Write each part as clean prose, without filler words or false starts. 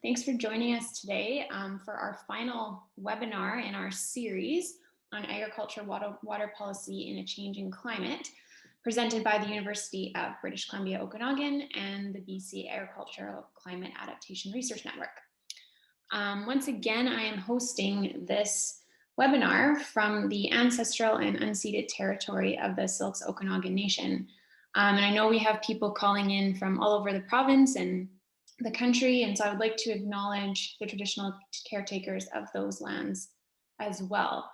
Thanks for joining us today for our final webinar in our series on agriculture water policy in a changing climate, presented by the University of British Columbia, Okanagan and the BC Agricultural Climate Adaptation Research Network. Once again, I am hosting this webinar from the ancestral and unceded territory of the Syilx Okanagan Nation. And I know we have people calling in from all over the province and the country, and so I would like to acknowledge the traditional caretakers of those lands as well.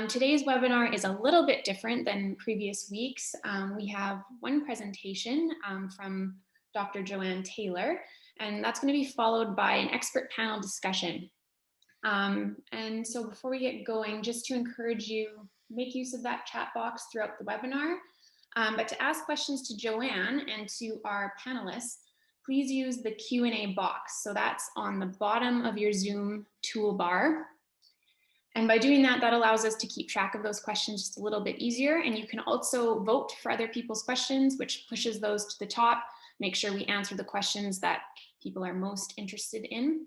Today's webinar is a little bit different than previous weeks. We have one presentation from Dr. Joanne Taylor, and that's going to be followed by an expert panel discussion. And so before we get going, just to encourage you, make use of that chat box throughout the webinar, but to ask questions to Joanne and to our panelists, please use the Q&A box. So that's on the bottom of your Zoom toolbar. And by doing that, that allows us to keep track of those questions just a little bit easier. And you can also vote for other people's questions, which pushes those to the top. Make sure we answer the questions that people are most interested in.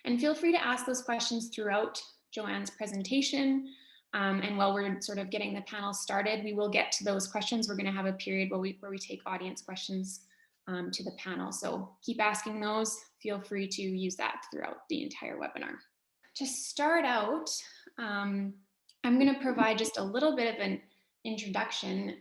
And feel free to ask those questions throughout Joanne's presentation. And while we're sort of getting the panel started, we will get to those questions. We're going to have a period where we take audience questions to the panel. So keep asking those. Feel free to use that throughout the entire webinar. To start out, I'm going to provide just a little bit of an introduction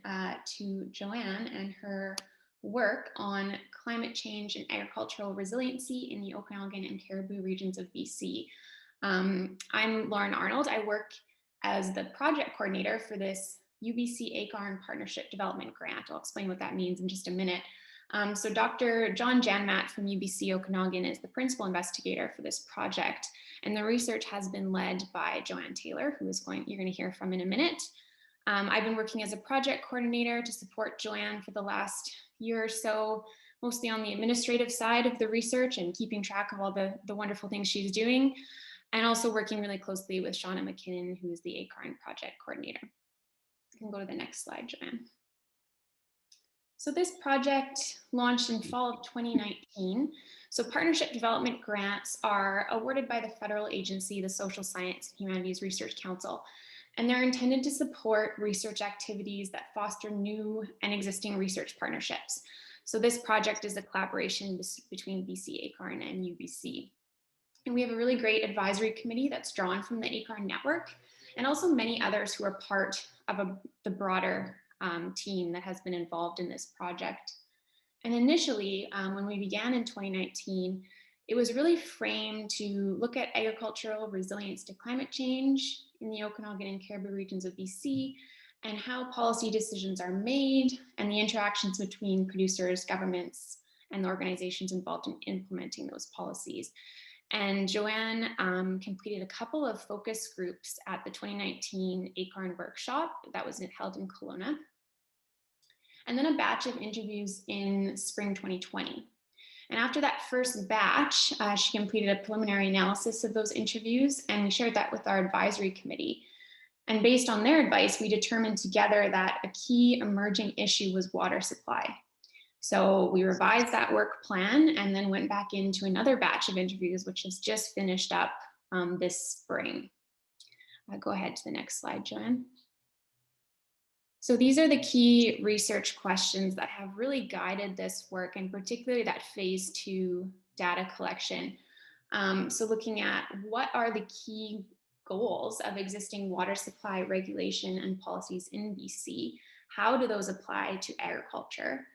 to Joanne and her work on climate change and agricultural resiliency in the Okanagan and Cariboo regions of BC. I'm Lauren Arnold. I work as the project coordinator for this UBC ACARN Partnership Development Grant. I'll explain what that means in just a minute. So Dr. John Janmat from UBC Okanagan is the principal investigator for this project, and the research has been led by Joanne Taylor, who you're going to hear from in a minute. I've been working as a project coordinator to support Joanne for the last year or so, mostly on the administrative side of the research and keeping track of all the wonderful things she's doing, and also working really closely with Shauna McKinnon, who is the ACARN project coordinator. You can go to the next slide, Joanne. So this project launched in fall of 2019. So partnership development grants are awarded by the federal agency, the Social Science and Humanities Research Council, and they're intended to support research activities that foster new and existing research partnerships. So this project is a collaboration between BC ACARN and UBC. And we have a really great advisory committee that's drawn from the ACARN network, and also many others who are part of the broader team that has been involved in this project. And initially, when we began in 2019, it was really framed to look at agricultural resilience to climate change in the Okanagan and Cariboo regions of BC, and how policy decisions are made and the interactions between producers, governments, and the organizations involved in implementing those policies. And Joanne completed a couple of focus groups at the 2019 ACARN workshop that was held in Kelowna, and then a batch of interviews in spring 2020. And after that first batch, she completed a preliminary analysis of those interviews, and we shared that with our advisory committee. And based on their advice, we determined together that a key emerging issue was water supply. So we revised that work plan and then went back into another batch of interviews, which has just finished up this spring. Go ahead to the next slide, Joanne. So these are the key research questions that have really guided this work, and particularly that phase 2 data collection. So looking at what are the key goals of existing water supply regulation and policies in BC? How do those apply to agriculture?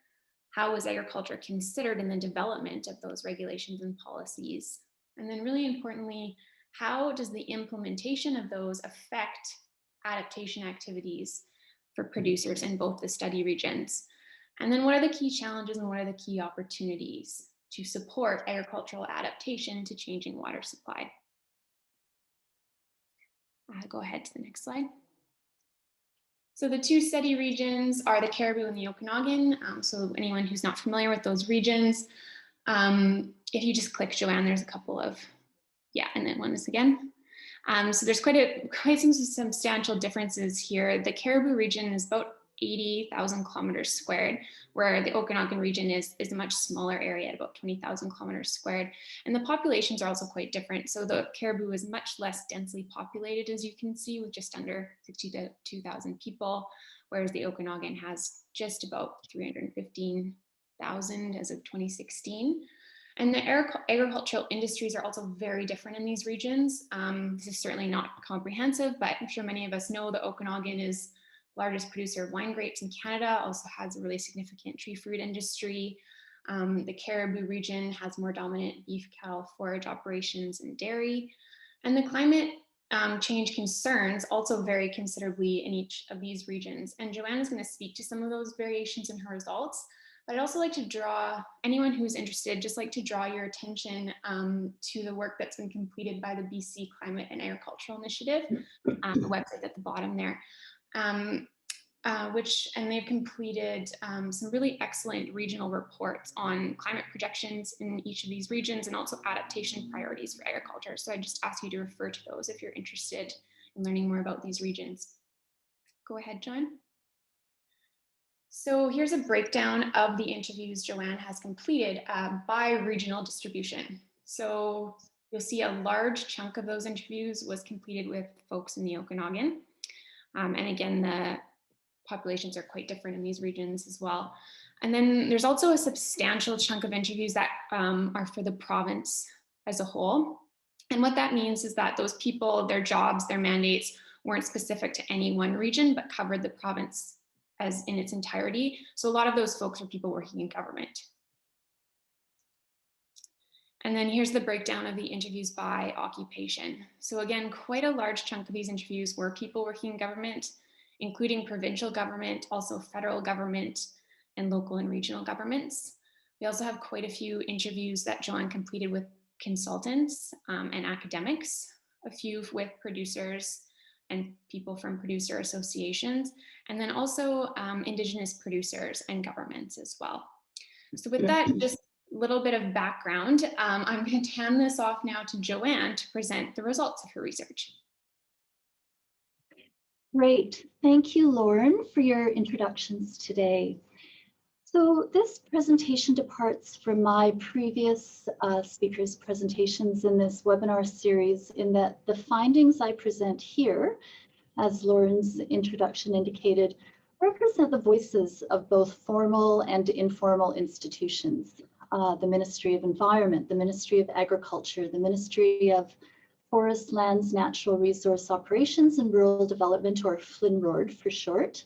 How is agriculture considered in the development of those regulations and policies? And then really importantly, how does the implementation of those affect adaptation activities for producers in both the study regions? And then what are the key challenges and what are the key opportunities to support agricultural adaptation to changing water supply? Go ahead to the next slide. So the two study regions are the Cariboo and the Okanagan. So anyone who's not familiar with those regions, if you just click Joanne, there's a couple of, and then one is again. So there's quite some substantial differences here. The Cariboo region is about 80,000 kilometers squared, where the Okanagan region is a much smaller area at about 20,000 kilometers squared. And the populations are also quite different. So the Cariboo is much less densely populated, as you can see, with just under 62,000 people, whereas the Okanagan has just about 315,000 as of 2016. And the agricultural industries are also very different in these regions. This is certainly not comprehensive, but I'm sure many of us know the Okanagan is the largest producer of wine grapes in Canada, also has a really significant tree fruit industry. The Cariboo region has more dominant beef, cattle, forage operations, and dairy. And the climate change concerns also vary considerably in each of these regions. And Joanne is going to speak to some of those variations in her results. But I'd also like to draw, anyone who's interested, just like to draw your attention to the work that's been completed by the BC Climate and Agricultural Initiative, the website at the bottom there, and they've completed some really excellent regional reports on climate projections in each of these regions and also adaptation priorities for agriculture. So I just ask you to refer to those if you're interested in learning more about these regions. Go ahead, John. So here's a breakdown of the interviews Joanne has completed by regional distribution. So you'll see a large chunk of those interviews was completed with folks in the Okanagan. And again, the populations are quite different in these regions as well. And then there's also a substantial chunk of interviews that are for the province as a whole. And what that means is that those people, their jobs, their mandates weren't specific to any one region, but covered the province as in its entirety. So a lot of those folks are people working in government. And then here's the breakdown of the interviews by occupation. So again, quite a large chunk of these interviews were people working in government, including provincial government, also federal government, and local and regional governments. We also have quite a few interviews that Joanne completed with consultants and academics, a few with producers and people from producer associations, and then also Indigenous producers and governments as well. So with that, just a little bit of background, I'm going to hand this off now to Joanne to present the results of her research. Great. Thank you, Lauren, for your introductions today. So this presentation departs from my previous speakers' presentations in this webinar series in that the findings I present here, as Lauren's introduction indicated, represent the voices of both formal and informal institutions. The Ministry of Environment, the Ministry of Agriculture, the Ministry of Forest, Lands, Natural Resource Operations and Rural Development, or FLNRORD for short,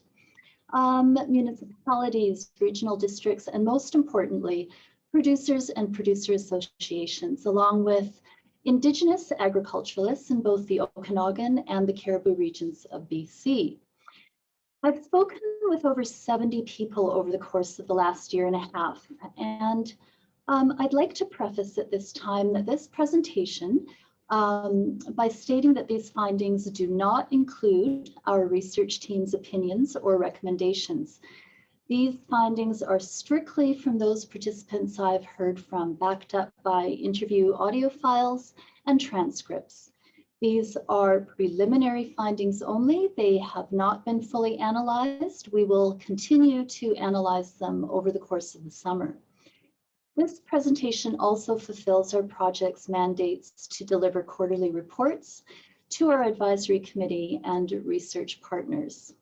municipalities, regional districts, and most importantly, producers and producer associations, along with Indigenous agriculturalists in both the Okanagan and the Cariboo regions of BC. I've spoken with over 70 people over the course of the last year and a half, and I'd like to preface at this time that this presentation by stating that these findings do not include our research team's opinions or recommendations. These findings are strictly from those participants I've heard from, backed up by interview audio files and transcripts. These are preliminary findings only. They have not been fully analyzed. We will continue to analyze them over the course of the summer. This presentation also fulfills our project's mandates to deliver quarterly reports to our advisory committee and research partners.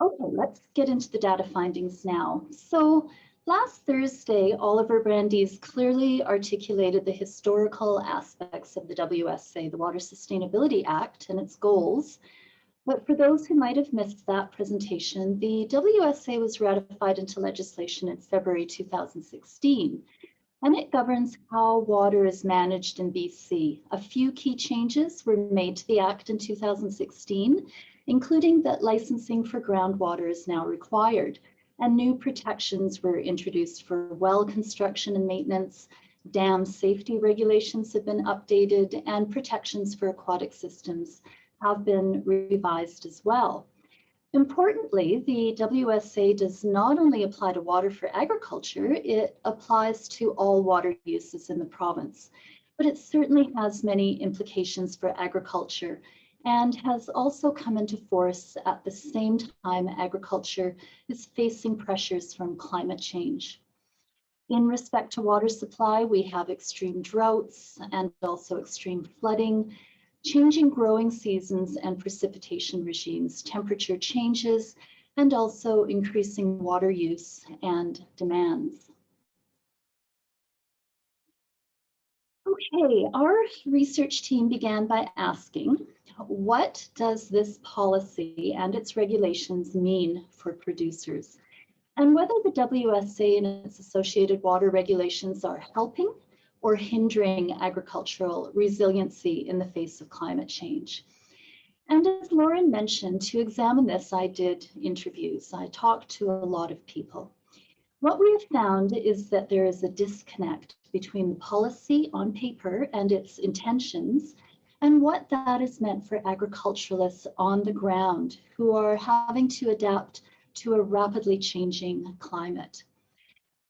Okay, let's get into the data findings now. So last Thursday, Oliver Brandeis clearly articulated the historical aspects of the WSA, the Water Sustainability Act, and its goals. But for those who might have missed that presentation, the WSA was ratified into legislation in February 2016, and it governs how water is managed in BC. A few key changes were made to the Act in 2016, including that licensing for groundwater is now required, and new protections were introduced for well construction and maintenance. Dam safety regulations have been updated, and protections for aquatic systems have been revised as well. Importantly, the WSA does not only apply to water for agriculture, it applies to all water uses in the province, but it certainly has many implications for agriculture, and has also come into force at the same time agriculture is facing pressures from climate change. In respect to water supply, we have extreme droughts and also extreme flooding, changing growing seasons and precipitation regimes, temperature changes, and also increasing water use and demands. Okay, our research team began by asking, what does this policy and its regulations mean for producers? And whether the WSA and its associated water regulations are helping or hindering agricultural resiliency in the face of climate change. And as Lauren mentioned, to examine this, I did interviews. I talked to a lot of people. What we have found is that there is a disconnect between the policy on paper and its intentions and what that is meant for agriculturalists on the ground who are having to adapt to a rapidly changing climate.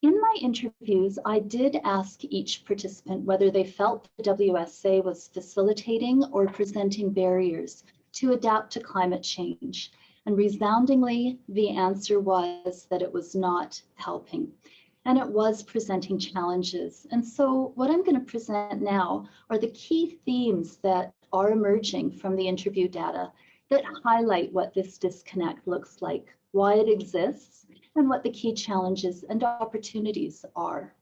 In my interviews, I did ask each participant whether they felt the WSA was facilitating or presenting barriers to adapt to climate change. And resoundingly, the answer was that it was not helping, and it was presenting challenges. And so what I'm going to present now are the key themes that are emerging from the interview data that highlight what this disconnect looks like, why it exists, and what the key challenges and opportunities are.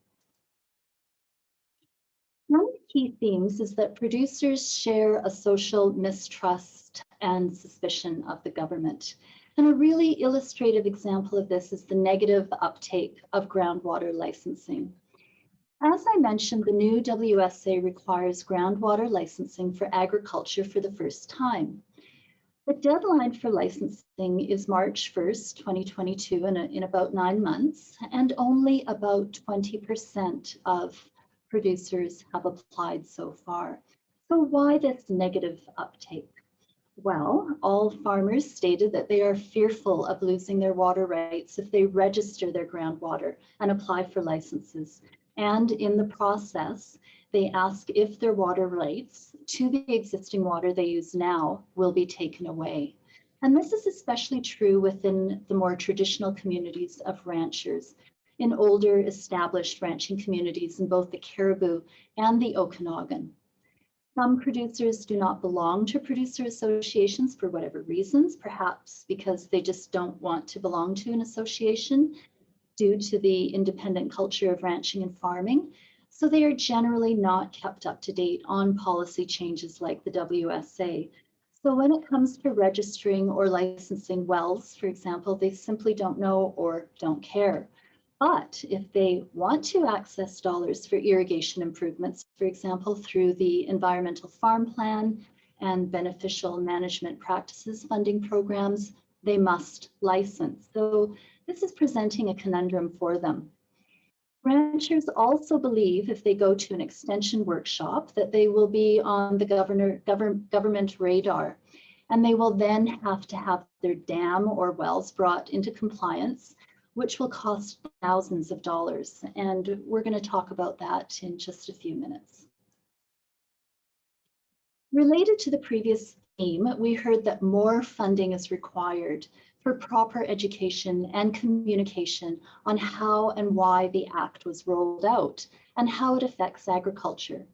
One of the key themes is that producers share a social mistrust and suspicion of the government. And a really illustrative example of this is the negative uptake of groundwater licensing. As I mentioned, the new WSA requires groundwater licensing for agriculture for the first time. The deadline for licensing is March 1st, 2022, in about 9 months, and only about 20% of producers have applied so far. So why this negative uptake? Well, all farmers stated that they are fearful of losing their water rights if they register their groundwater and apply for licenses. And in the process, they ask if their water rights to the existing water they use now will be taken away. And this is especially true within the more traditional communities of ranchers, in older established ranching communities in both the Cariboo and the Okanagan. Some producers do not belong to producer associations for whatever reasons, perhaps because they just don't want to belong to an association due to the independent culture of ranching and farming. So they are generally not kept up to date on policy changes like the WSA. So when it comes to registering or licensing wells, for example, they simply don't know or don't care. But if they want to access dollars for irrigation improvements, for example, through the Environmental Farm Plan and Beneficial Management Practices funding programs, they must license. So this is presenting a conundrum for them. Ranchers also believe if they go to an extension workshop that they will be on the government radar, and they will then have to have their dam or wells brought into compliance, which will cost thousands of dollars. And we're going to talk about that in just a few minutes. Related to the previous theme, we heard that more funding is required for proper education and communication on how and why the Act was rolled out and how it affects agriculture.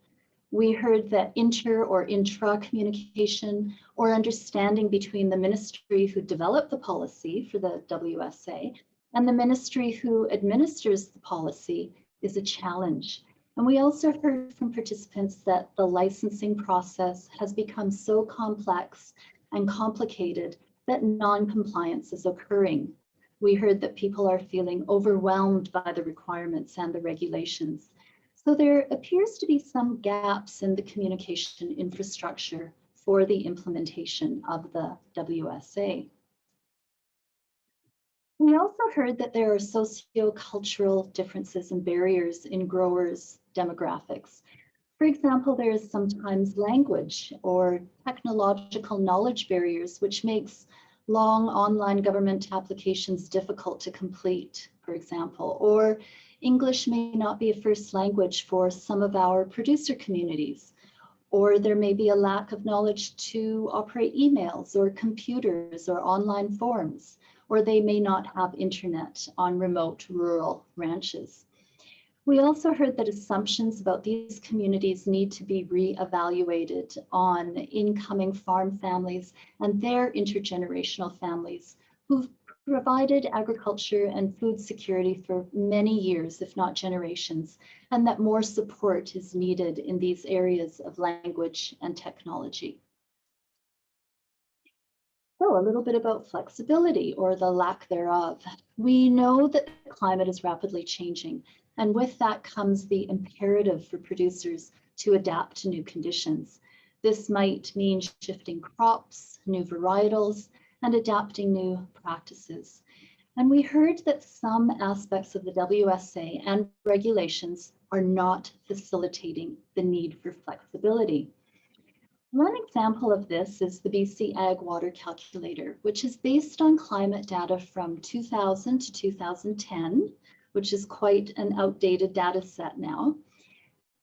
We heard that inter or intra communication or understanding between the ministry who developed the policy for the WSA and the ministry who administers the policy is a challenge. And we also heard from participants that the licensing process has become so complex and complicated that non-compliance is occurring. We heard that people are feeling overwhelmed by the requirements and the regulations. So there appears to be some gaps in the communication infrastructure for the implementation of the WSA. We also heard that there are socio-cultural differences and barriers in growers' demographics. For example, there is sometimes language or technological knowledge barriers, which makes long online government applications difficult to complete, for example, or English may not be a first language for some of our producer communities, Or there may be a lack of knowledge to operate emails or computers or online forms, or they may not have internet on remote rural ranches. We also heard that assumptions about these communities need to be reevaluated on incoming farm families and their intergenerational families who've provided agriculture and food security for many years, if not generations, and that more support is needed in these areas of language and technology. So a little bit about flexibility or the lack thereof. We know that the climate is rapidly changing, and with that comes the imperative for producers to adapt to new conditions. This might mean shifting crops, new varietals, and adapting new practices. And we heard that some aspects of the WSA and regulations are not facilitating the need for flexibility. One example of this is the BC Ag Water Calculator, which is based on climate data from 2000 to 2010, which is quite an outdated data set now.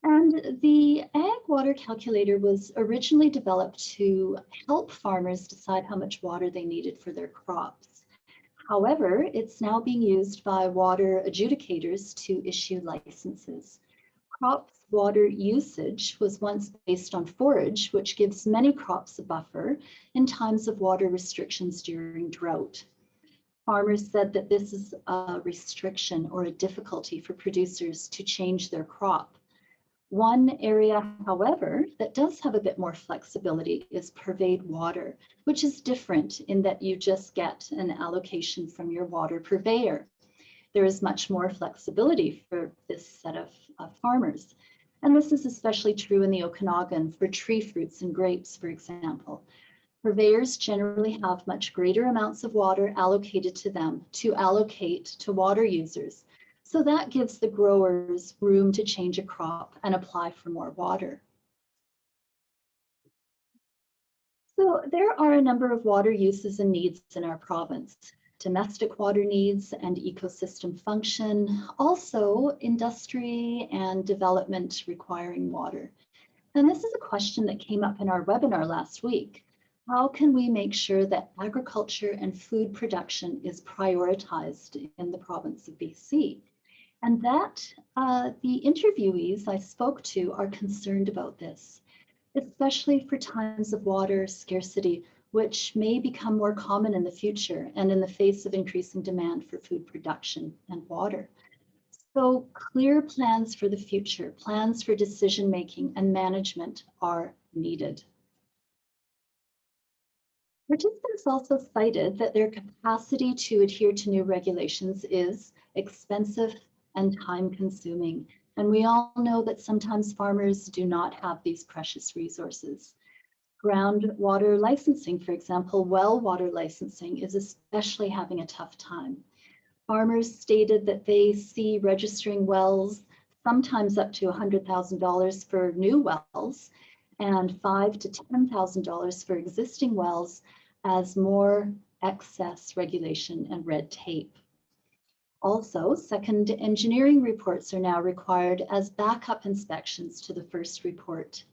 And the Ag Water Calculator was originally developed to help farmers decide how much water they needed for their crops. However, it's now being used by water adjudicators to issue licenses. Crops water usage was once based on forage, which gives many crops a buffer in times of water restrictions during drought. Farmers said that this is a restriction or a difficulty for producers to change their crop. One area, however, that does have a bit more flexibility is purveyed water, which is different in that you just get an allocation from your water purveyor. There is much more flexibility for this set of farmers. And this is especially true in the Okanagan for tree fruits and grapes, for example. Purveyors generally have much greater amounts of water allocated to them to allocate to water users. So that gives the growers room to change a crop and apply for more water. So there are a number of water uses and needs in our province. Domestic water needs and ecosystem function, also industry and development requiring water. And this is a question that came up in our webinar last week. How can we make sure that agriculture and food production is prioritized in the province of BC? And that the interviewees I spoke to are concerned about this, especially for times of water scarcity, which may become more common in the future and in the face of increasing demand for food production and water. So clear plans for the future, plans for decision-making and management are needed. Participants also cited that their capacity to adhere to new regulations is expensive and time-consuming. And we all know that sometimes farmers do not have these precious resources. Groundwater licensing, for example, well water licensing is especially having a tough time. Farmers stated that they see registering wells sometimes up to $100,000 for new wells and $5,000 to $10,000 for existing wells as more excess regulation and red tape. Also, second engineering reports are now required as backup inspections to the first report.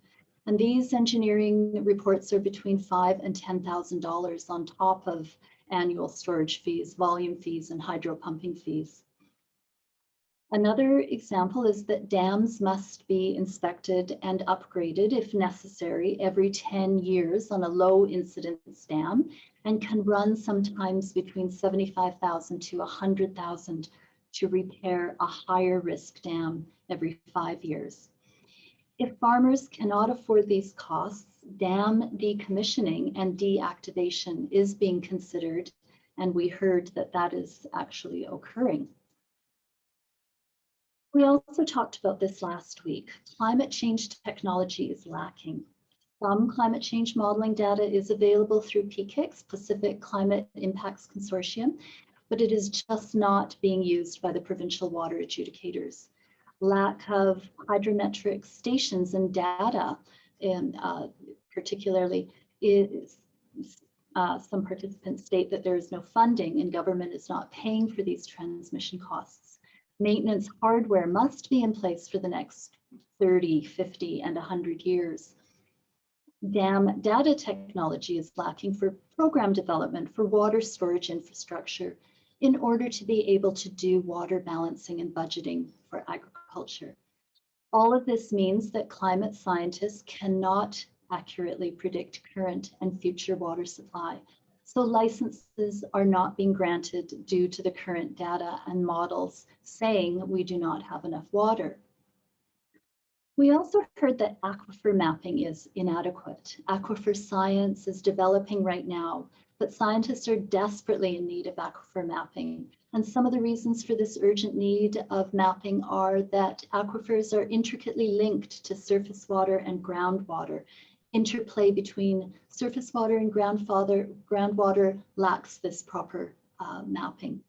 And these engineering reports are between $5,000 and $10,000 on top of annual storage fees, volume fees, and hydro pumping fees. Another example is that dams must be inspected and upgraded if necessary every 10 years on a low incidence dam and can run sometimes between $75,000 to $100,000 to repair a higher risk dam every 5 years. If farmers cannot afford these costs, dam decommissioning and deactivation is being considered, and we heard that that is actually occurring. We also talked about this last week. Climate change technology is lacking. Some climate change modeling data is available through PCIC's, Pacific Climate Impacts Consortium, but it is just not being used by the provincial water adjudicators. Lack of hydrometric stations and data, particularly is some participants state that there is no funding and government is not paying for these transmission costs. Maintenance hardware must be in place for the next 30, 50, and 100 years. Dam data technology is lacking for program development for water storage infrastructure in order to be able to do water balancing and budgeting for agriculture. All of this means that climate scientists cannot accurately predict current and future water supply. So licenses are not being granted due to the current data and models saying we do not have enough water. We also heard that aquifer mapping is inadequate. Aquifer science is developing right now, but scientists are desperately in need of aquifer mapping. And some of the reasons for this urgent need of mapping are that aquifers are intricately linked to surface water and groundwater. Interplay between surface water and groundwater lacks this proper mapping.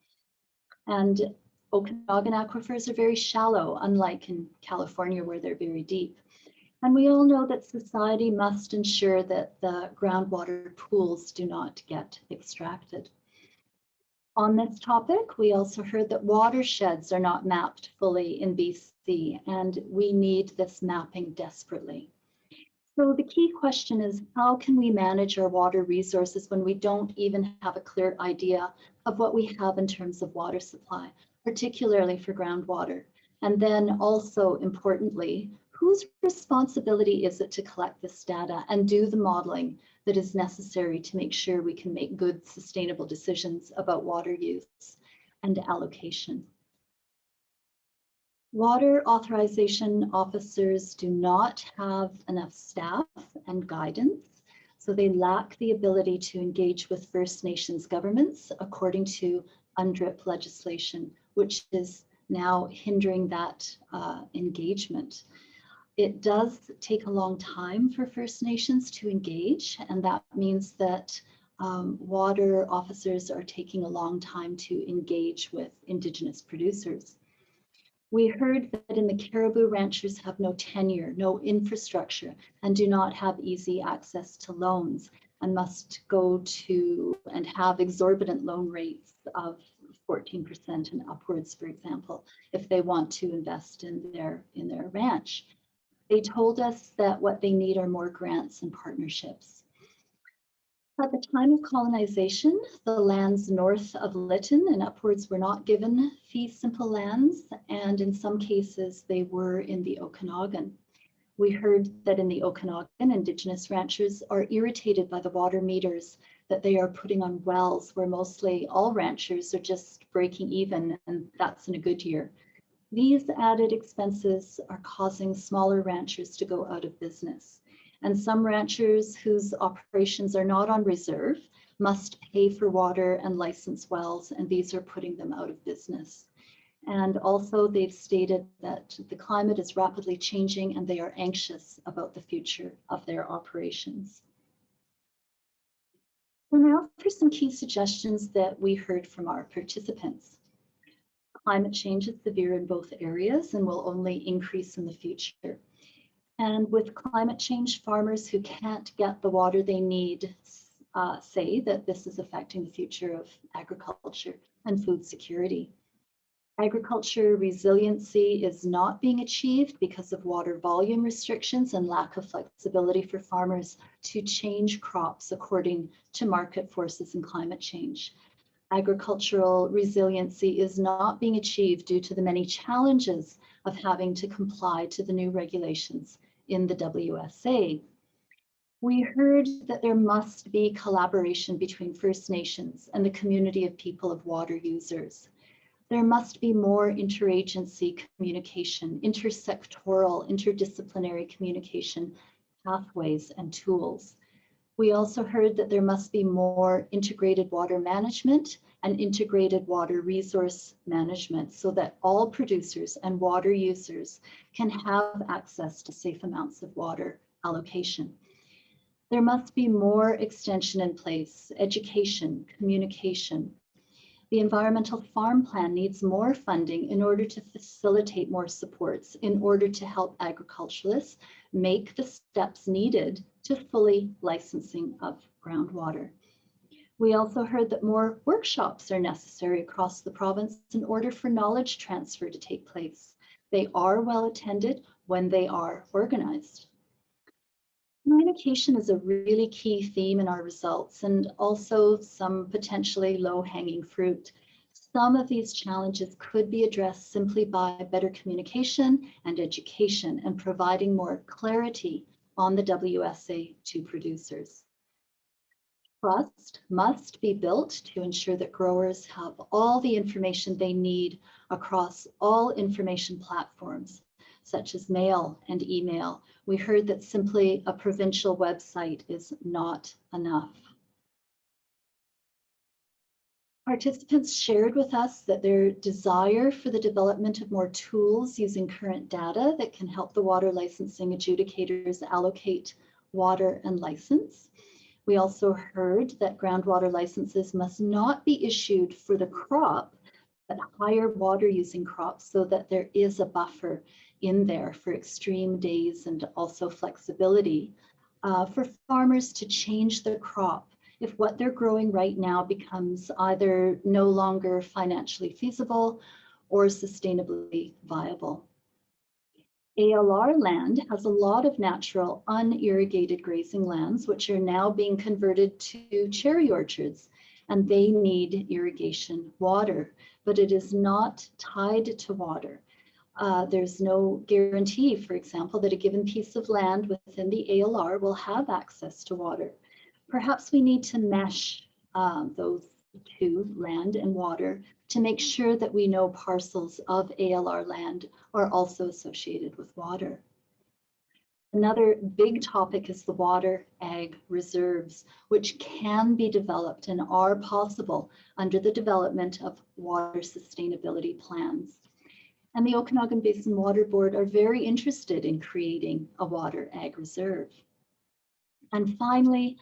And Okanagan aquifers are very shallow, unlike in California where they're very deep. And we all know that society must ensure that the groundwater pools do not get extracted. On this topic, we also heard that watersheds are not mapped fully in BC, and we need this mapping desperately. So the key question is, how can we manage our water resources when we don't even have a clear idea of what we have in terms of water supply, particularly for groundwater? And then also importantly, whose responsibility is it to collect this data and do the modeling that is necessary to make sure we can make good, sustainable decisions about water use and allocation? Water authorization officers do not have enough staff and guidance, so they lack the ability to engage with First Nations governments according to UNDRIP legislation, which is now hindering that engagement. It does take a long time for First Nations to engage, and that means that water officers are taking a long time to engage with Indigenous producers. We heard that in the Cariboo, ranchers have no tenure, no infrastructure, and do not have easy access to loans and must go to and have exorbitant loan rates of 14% and upwards, for example, if they want to invest in their ranch. They told us that what they need are more grants and partnerships. At the time of colonization, the lands north of Lytton and upwards were not given fee simple lands, and in some cases they were in the Okanagan. We heard that in the Okanagan, Indigenous ranchers are irritated by the water meters that they are putting on wells where mostly all ranchers are just breaking even, and that's in a good year. These added expenses are causing smaller ranchers to go out of business. And some ranchers whose operations are not on reserve must pay for water and license wells, and these are putting them out of business. And also they've stated that the climate is rapidly changing and they are anxious about the future of their operations. So now for some key suggestions that we heard from our participants. Climate change is severe in both areas and will only increase in the future. And with climate change, farmers who can't get the water they need say that this is affecting the future of agriculture and food security. Agriculture resiliency is not being achieved because of water volume restrictions and lack of flexibility for farmers to change crops according to market forces and climate change. Agricultural resiliency is not being achieved due to the many challenges of having to comply to the new regulations in the WSA. We heard that there must be collaboration between First Nations and the community of people of water users. There must be more interagency communication, intersectoral, interdisciplinary communication pathways and tools. We also heard that there must be more integrated water management and integrated water resource management so that all producers and water users can have access to safe amounts of water allocation. There must be more extension in place, education, communication. The Environmental Farm Plan needs more funding in order to facilitate more supports, in order to help agriculturalists make the steps needed to fully licensing of groundwater. We also heard that more workshops are necessary across the province in order for knowledge transfer to take place. They are well attended when they are organized. Communication is a really key theme in our results, and also some potentially low-hanging fruit. Some of these challenges could be addressed simply by better communication and education and providing more clarity on the WSA to producers. Trust must be built to ensure that growers have all the information they need across all information platforms, such as mail and email. We heard that simply a provincial website is not enough. Participants shared with us that their desire for the development of more tools using current data that can help the water licensing adjudicators allocate water and license. We also heard that groundwater licenses must not be issued for the crop, but higher water using crops, so that there is a buffer in there for extreme days and also flexibility for farmers to change their crop if what they're growing right now becomes either no longer financially feasible or sustainably viable. ALR land has a lot of natural unirrigated grazing lands, which are now being converted to cherry orchards, and they need irrigation water, but it is not tied to water. There's no guarantee, for example, that a given piece of land within the ALR will have access to water. Perhaps we need to mesh those two, land and water, to make sure that we know parcels of ALR land are also associated with water. Another big topic is the water ag reserves, which can be developed and are possible under the development of water sustainability plans. And the Okanagan Basin Water Board are very interested in creating a water ag reserve. And finally,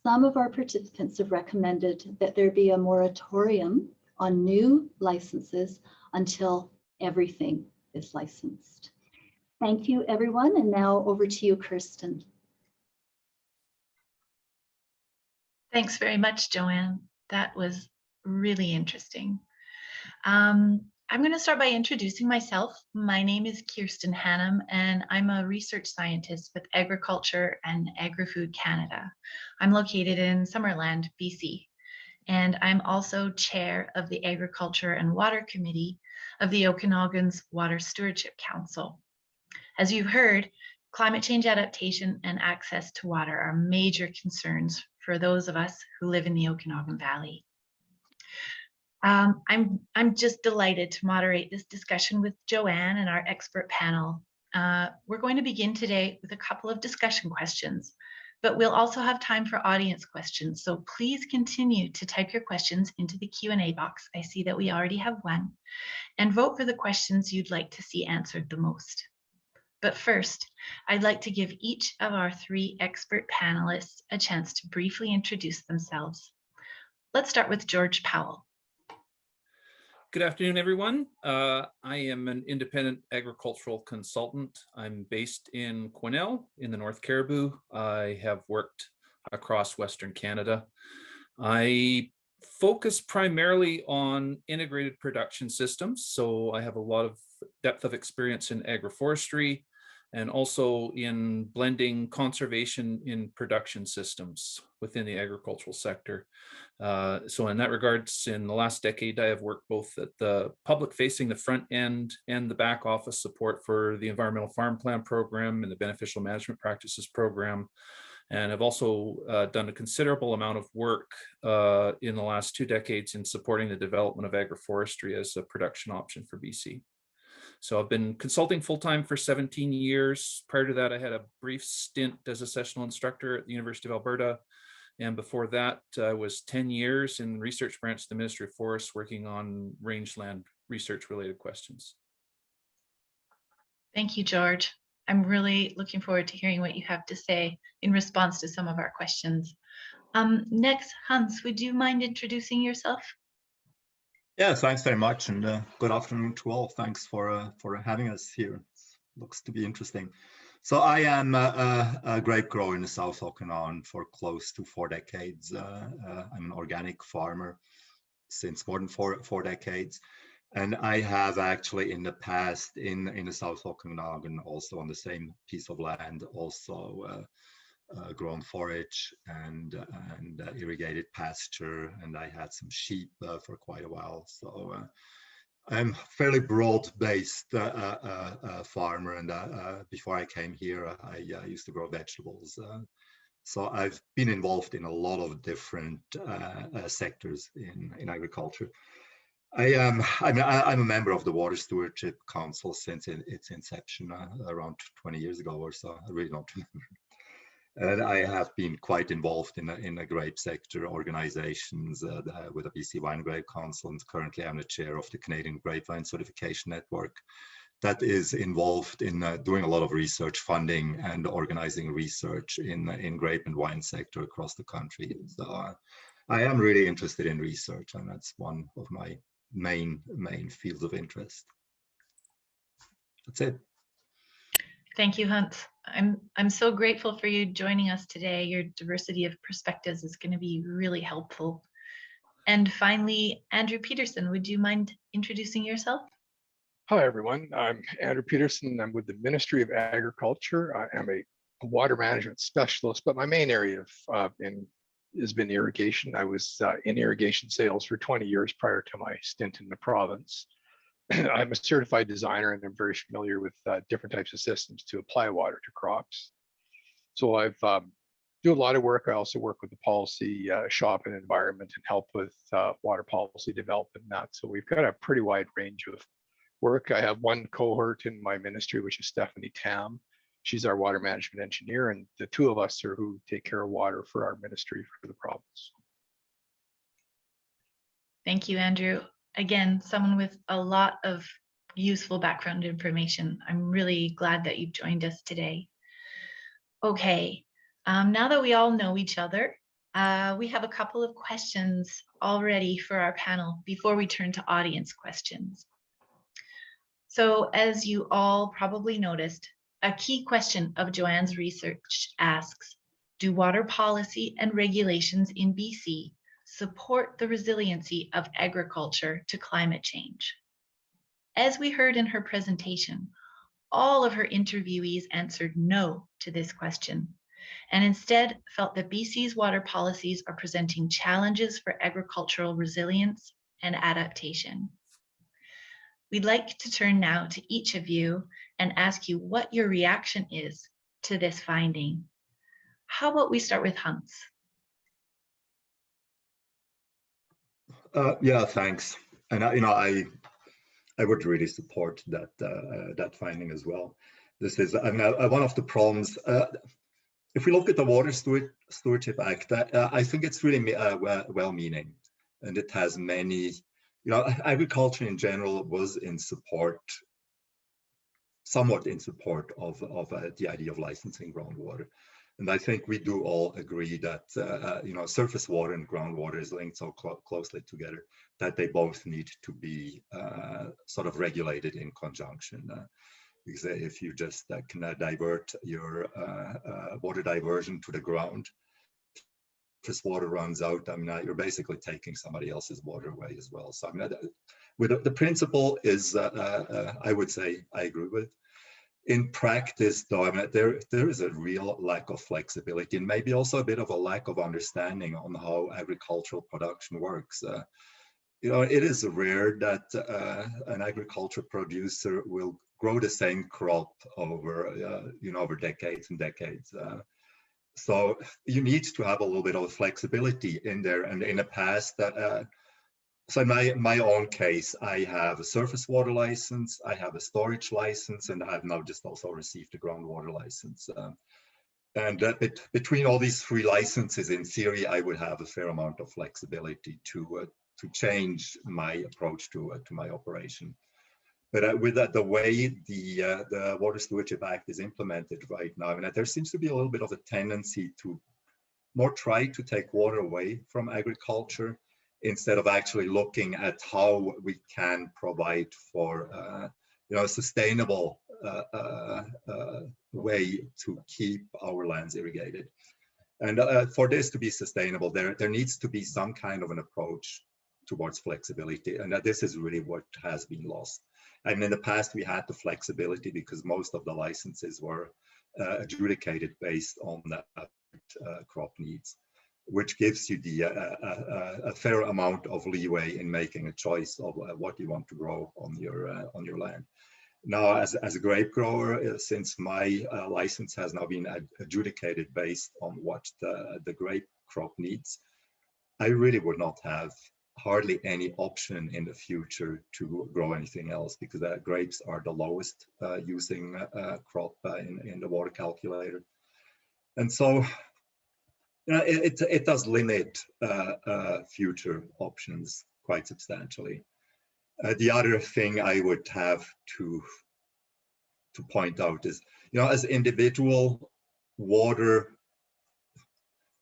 some of our participants have recommended that there be a moratorium on new licenses until everything is licensed. Thank you, everyone. And now over to you, Kirsten. Thanks very much, Joanne. That was really interesting. I'm going to start by introducing myself. My name is Kirsten Hannum, and I'm a research scientist with Agriculture and Agri-Food Canada. I'm located in Summerland, BC, and I'm also chair of the Agriculture and Water Committee of the Okanagan's Water Stewardship Council. As you've heard, climate change adaptation and access to water are major concerns for those of us who live in the Okanagan Valley. I'm just delighted to moderate this discussion with Joanne and our expert panel. We're going to begin today with a couple of discussion questions, but we'll also have time for audience questions. So please continue to type your questions into the Q&A box. I see that we already have one, and vote for the questions you'd like to see answered the most. But first, I'd like to give each of our three expert panelists a chance to briefly introduce themselves. Let's start with George Powell. Good afternoon, everyone. I am an independent agricultural consultant. I'm based in Quesnel in the North Cariboo. I have worked across Western Canada. I focus primarily on integrated production systems. So I have a lot of depth of experience in agroforestry and also in blending conservation in production systems within the agricultural sector. So in that regards, in the last decade, I have worked both at the public facing the front end and the back office support for the Environmental Farm Plan program and the Beneficial Management Practices program. And I've also done a considerable amount of work in the last 2 decades in supporting the development of agroforestry as a production option for BC. So I've been consulting full-time for 17 years. Prior to that, I had a brief stint as a sessional instructor at the University of Alberta. And before that, I was 10 years in the research branch of the Ministry of Forests, working on rangeland research-related questions. Thank you, George. I'm really looking forward to hearing what you have to say in response to some of our questions. Next, Hans, would you mind introducing yourself? Yeah, thanks very much, and good afternoon to all. Thanks for having us here. It looks to be interesting. So I am a grape grower in the South Okanagan for close to 4 decades. I'm an organic farmer since more than four decades, and I have actually in the past in the South Okanagan, also on the same piece of land, also grown forage and irrigated pasture, and I had some sheep for quite a while. So I'm fairly broad-based farmer, and before I came here, I used to grow vegetables. So I've been involved in a lot of different sectors in agriculture. I'm a member of the Water Stewardship Council since its inception around 20 years ago or so. I really don't remember. And I have been quite involved in the grape sector organizations with the BC Wine Grape Council, and currently I'm the chair of the Canadian Grapevine Certification Network that is involved in doing a lot of research funding and organizing research in grape and wine sector across the country. So I am really interested in research, and that's one of my main fields of interest. That's it. Thank you, Hans. I'm so grateful for you joining us today. Your diversity of perspectives is going to be really helpful. And finally, Andrew Peterson, would you mind introducing yourself? Hi, everyone. I'm Andrew Peterson. I'm with the Ministry of Agriculture. I am a water management specialist, but my main area has been irrigation. I was in irrigation sales for 20 years prior to my stint in the province. I'm a certified designer, and I'm very familiar with different types of systems to apply water to crops. So I've do a lot of work. I also work with the policy shop and environment and help with water policy development and that. So we've got a pretty wide range of work. I have one cohort in my ministry, which is Stephanie Tam. She's our water management engineer, and the two of us are who take care of water for our ministry for the province. Thank you, Andrew. Again, someone with a lot of useful background information. I'm really glad that you've joined us today. Okay, now that we all know each other, we have a couple of questions already for our panel before we turn to audience questions. So as you all probably noticed, a key question of Joanne's research asks, do water policy and regulations in BC support the resiliency of agriculture to climate change? As we heard in her presentation, all of her interviewees answered no to this question, and instead felt that BC's water policies are presenting challenges for agricultural resilience and adaptation. We'd like to turn now to each of you and ask you what your reaction is to this finding. How about we start with Hans? Yeah, thanks. And I would really support that that finding as well. This is, I mean, one of the problems. If we look at the Water Stewardship Act, I think it's really well-meaning, and it has many. Agriculture in general was in support, somewhat in support of the idea of licensing groundwater. And I think we do all agree that surface water and groundwater is linked so closely together that they both need to be sort of regulated in conjunction. Because if you just can divert your water diversion to the ground, if water runs out, I mean, you're basically taking somebody else's water away as well. So I mean, with the principle is, I would say I agree with. In practice, though, I mean, there is a real lack of flexibility, and maybe also a bit of a lack of understanding on how agricultural production works. It is rare that an agriculture producer will grow the same crop over, over decades and decades. So you need to have a little bit of flexibility in there. And in the past, so in my own case, I have a surface water license, I have a storage license, and I've now just also received a groundwater license. And between all these three licenses, in theory, I would have a fair amount of flexibility to change my approach to my operation. But with the way the Water Stewardship Act is implemented right now, I mean, there seems to be a little bit of a tendency to more try to take water away from agriculture instead of actually looking at how we can provide for a sustainable way to keep our lands irrigated. And for this to be sustainable, there needs to be some kind of an approach towards flexibility, and this is really what has been lost. And in the past, we had the flexibility because most of the licenses were adjudicated based on that crop needs, which gives you a fair amount of leeway in making a choice of what you want to grow on your land. Now, as a grape grower, since my license has now been adjudicated based on what the grape crop needs, I really would not have hardly any option in the future to grow anything else, because grapes are the lowest using crop in the water calculator. And so, you know, it does limit future options quite substantially. The other thing I would have to point out is, you know, as individual water,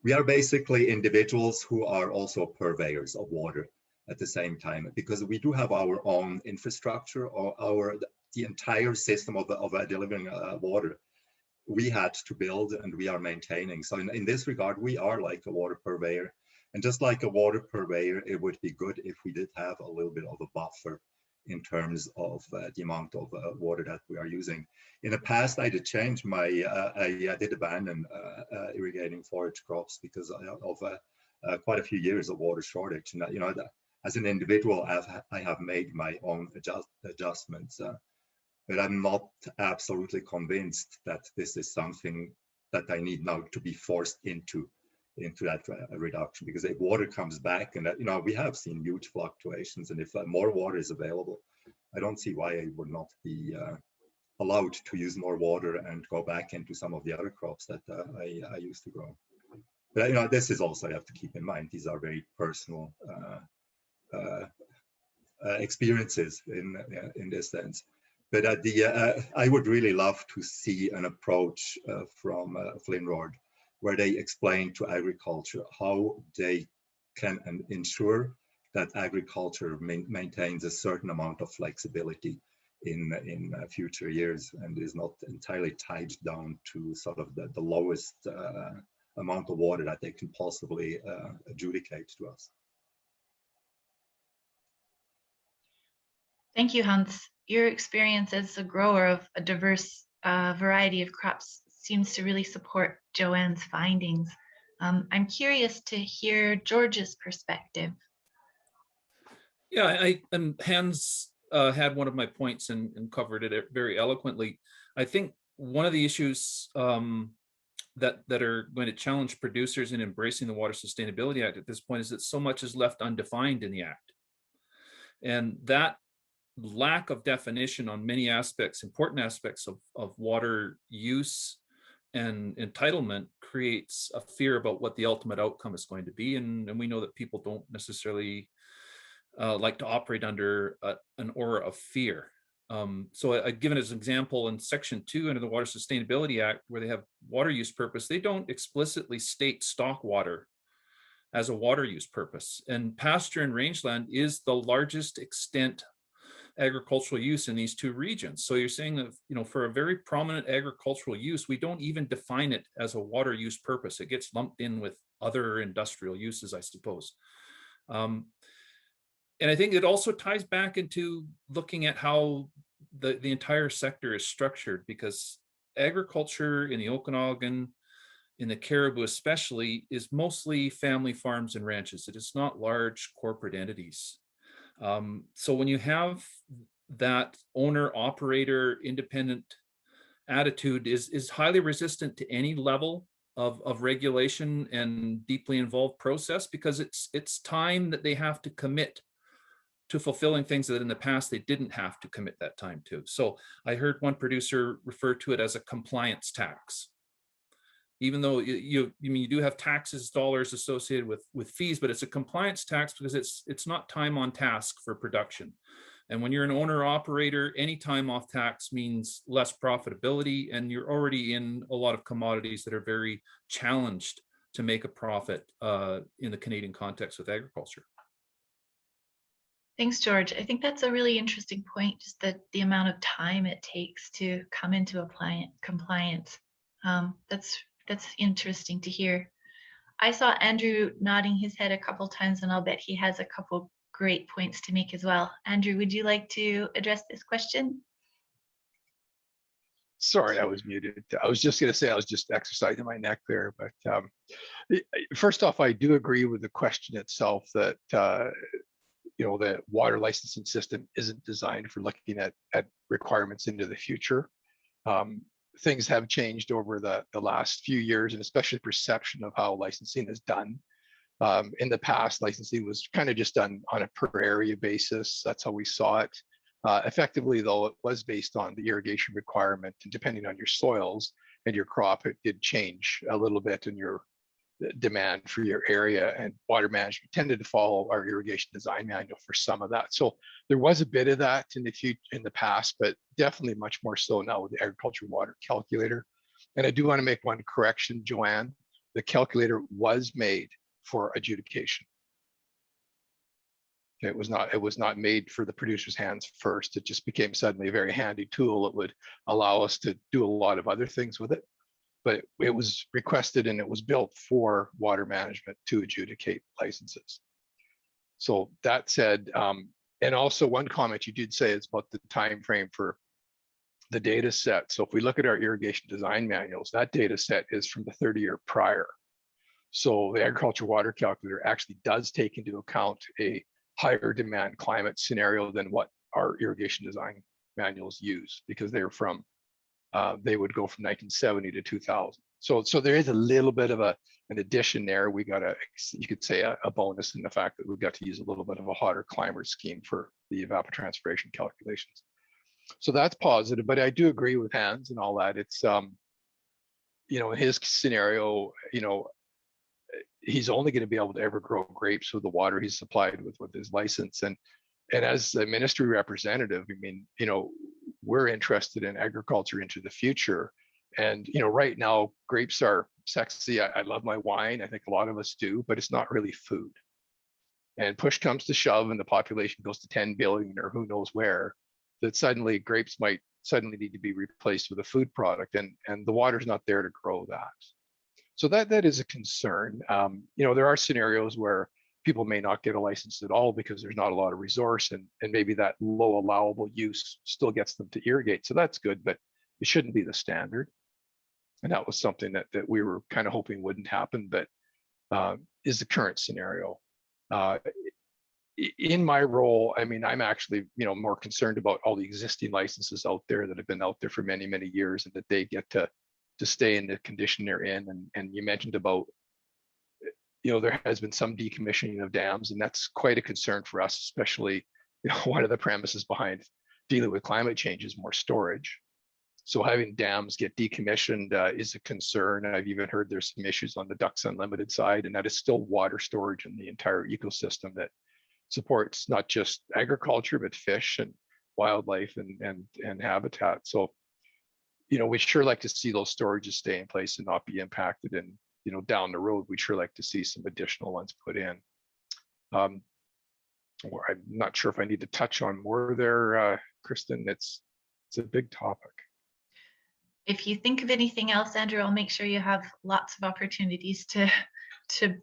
we are basically individuals who are also purveyors of water at the same time, because we do have our own infrastructure, or the entire system of delivering water we had to build and we are maintaining. So in this regard, we are like a water purveyor. And just like a water purveyor, it would be good if we did have a little bit of a buffer in terms of the amount of water that we are using. In the past, I did change my, I did abandon irrigating forage crops because of quite a few years of water shortage. And, you know, as an individual, I have made my own adjustments, but I'm not absolutely convinced that this is something that I need now to be forced into that reduction, because if water comes back, and you know, we have seen huge fluctuations, and if more water is available, I don't see why I would not be allowed to use more water and go back into some of the other crops that I used to grow. But you know, this is also, I have to keep in mind, these are very personal experiences in this sense. But I would really love to see an approach from Flinrod, where they explain to agriculture how they can ensure that agriculture maintains a certain amount of flexibility in future years and is not entirely tied down to sort of the lowest amount of water that they can possibly adjudicate to us. Thank you, Hans. Your experience as a grower of a diverse variety of crops seems to really support Joanne's findings. I'm curious to hear George's perspective. Yeah, and Hans had one of my points and covered it very eloquently. I think one of the issues that are going to challenge producers in embracing the Water Sustainability Act at this point is that so much is left undefined in the Act. And that lack of definition on many aspects, important aspects of water use and entitlement, creates a fear about what the ultimate outcome is going to be. And we know that people don't necessarily like to operate under an aura of fear. So I've given as an example in Section 2 under the Water Sustainability Act, where they have water use purpose, they don't explicitly state stock water as a water use purpose. And pasture and rangeland is the largest extent agricultural use in these two regions. So you're saying that, you know, for a very prominent agricultural use, we don't even define it as a water use purpose. It gets lumped in with other industrial uses, I suppose. And I think it also ties back into looking at how the entire sector is structured, because agriculture in the Okanagan, in the Cariboo especially, is mostly family farms and ranches. It is not large corporate entities. So when you have that owner operator independent attitude is highly resistant to any level of regulation and deeply involved process, because it's time that they have to commit to fulfilling things that in the past they didn't have to commit that time to. So I heard one producer refer to it as a compliance tax. Even though you do have taxes dollars associated with fees, but it's a compliance tax because it's not time on task for production. And when you're an owner operator, any time off tax means less profitability, and you're already in a lot of commodities that are very challenged to make a profit in the Canadian context with agriculture. Thanks, George. I think that's a really interesting point, just the amount of time it takes to come into compliance. That's interesting to hear. I saw Andrew nodding his head a couple times, and I'll bet he has a couple great points to make as well. Andrew, would you like to address this question? Sorry, I was muted. I was just going to say I was just exercising my neck there. But first off, I do agree with the question itself that the water licensing system isn't designed for looking at requirements into the future. Things have changed over the last few years, and especially perception of how licensing is done. In the past, licensing was kind of just done on a per area basis. That's how we saw it. Effectively, though, it was based on the irrigation requirement, and depending on your soils and your crop, it did change a little bit in your demand for your area, and water management tended to follow our irrigation design manual for some of that. So there was a bit of that in the past, but definitely much more so now with the agriculture water calculator. And I do want to make one correction, Joanne. The calculator was made for adjudication. It was not made for the producer's hands first. It just became suddenly a very handy tool that would allow us to do a lot of other things with it. But it was requested and it was built for water management to adjudicate licenses. So that said, and also one comment you did say is about the time frame for the data set. So if we look at our irrigation design manuals, that data set is from the 30-year prior. So the agriculture water calculator actually does take into account a higher demand climate scenario than what our irrigation design manuals use, because they're from they would go from 1970 to 2000. So there is a little bit of an addition there. We got you could say a bonus in the fact that we've got to use a little bit of a hotter climate scheme for the evapotranspiration calculations. So that's positive, but I do agree with Hans and all that. It's, in his scenario, he's only going to be able to ever grow grapes with the water he's supplied with his license. And as a ministry representative, I mean, we're interested in agriculture into the future. And, right now, grapes are sexy. I love my wine. I think a lot of us do, but it's not really food. And push comes to shove and the population goes to 10 billion or who knows where, that suddenly grapes might suddenly need to be replaced with a food product. And the water's not there to grow that. So that is a concern. There are scenarios where people may not get a license at all because there's not a lot of resource, and maybe that low allowable use still gets them to irrigate. So that's good, but it shouldn't be the standard. And that was something that we were kind of hoping wouldn't happen, but is the current scenario. In my role, I mean, I'm actually, more concerned about all the existing licenses out there that have been out there for many, many years, and that they get to stay in the condition they're in. And you mentioned about, there has been some decommissioning of dams, and that's quite a concern for us, especially, one of the premises behind dealing with climate change is more storage. So having dams get decommissioned is a concern. And I've even heard there's some issues on the Ducks Unlimited side, and that is still water storage in the entire ecosystem that supports not just agriculture, but fish and wildlife and habitat. So, we'd sure like to see those storages stay in place and not be impacted. And, down the road, we'd sure like to see some additional ones put in. I'm not sure if I need to touch on more there, Kristen. It's a big topic. If you think of anything else, Andrew, I'll make sure you have lots of opportunities to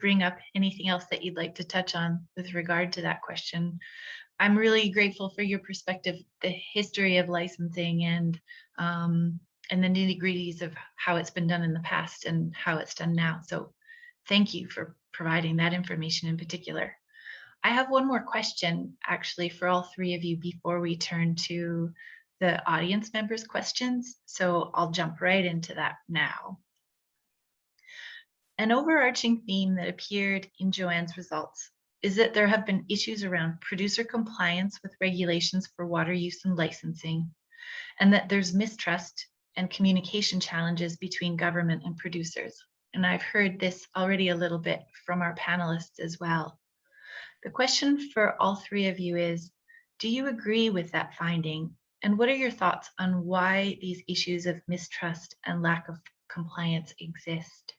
bring up anything else that you'd like to touch on with regard to that question. I'm really grateful for your perspective, the history of licensing and the nitty-gritties of how it's been done in the past and how it's done now. So thank you for providing that information in particular. I have one more question actually for all three of you before we turn to the audience members' questions. So I'll jump right into that now. An overarching theme that appeared in Joanne's results is that there have been issues around producer compliance with regulations for water use and licensing, and that there's mistrust and communication challenges between government and producers. And I've heard this already a little bit from our panelists as well. The question for all three of you is, do you agree with that finding? And what are your thoughts on why these issues of mistrust and lack of compliance exist?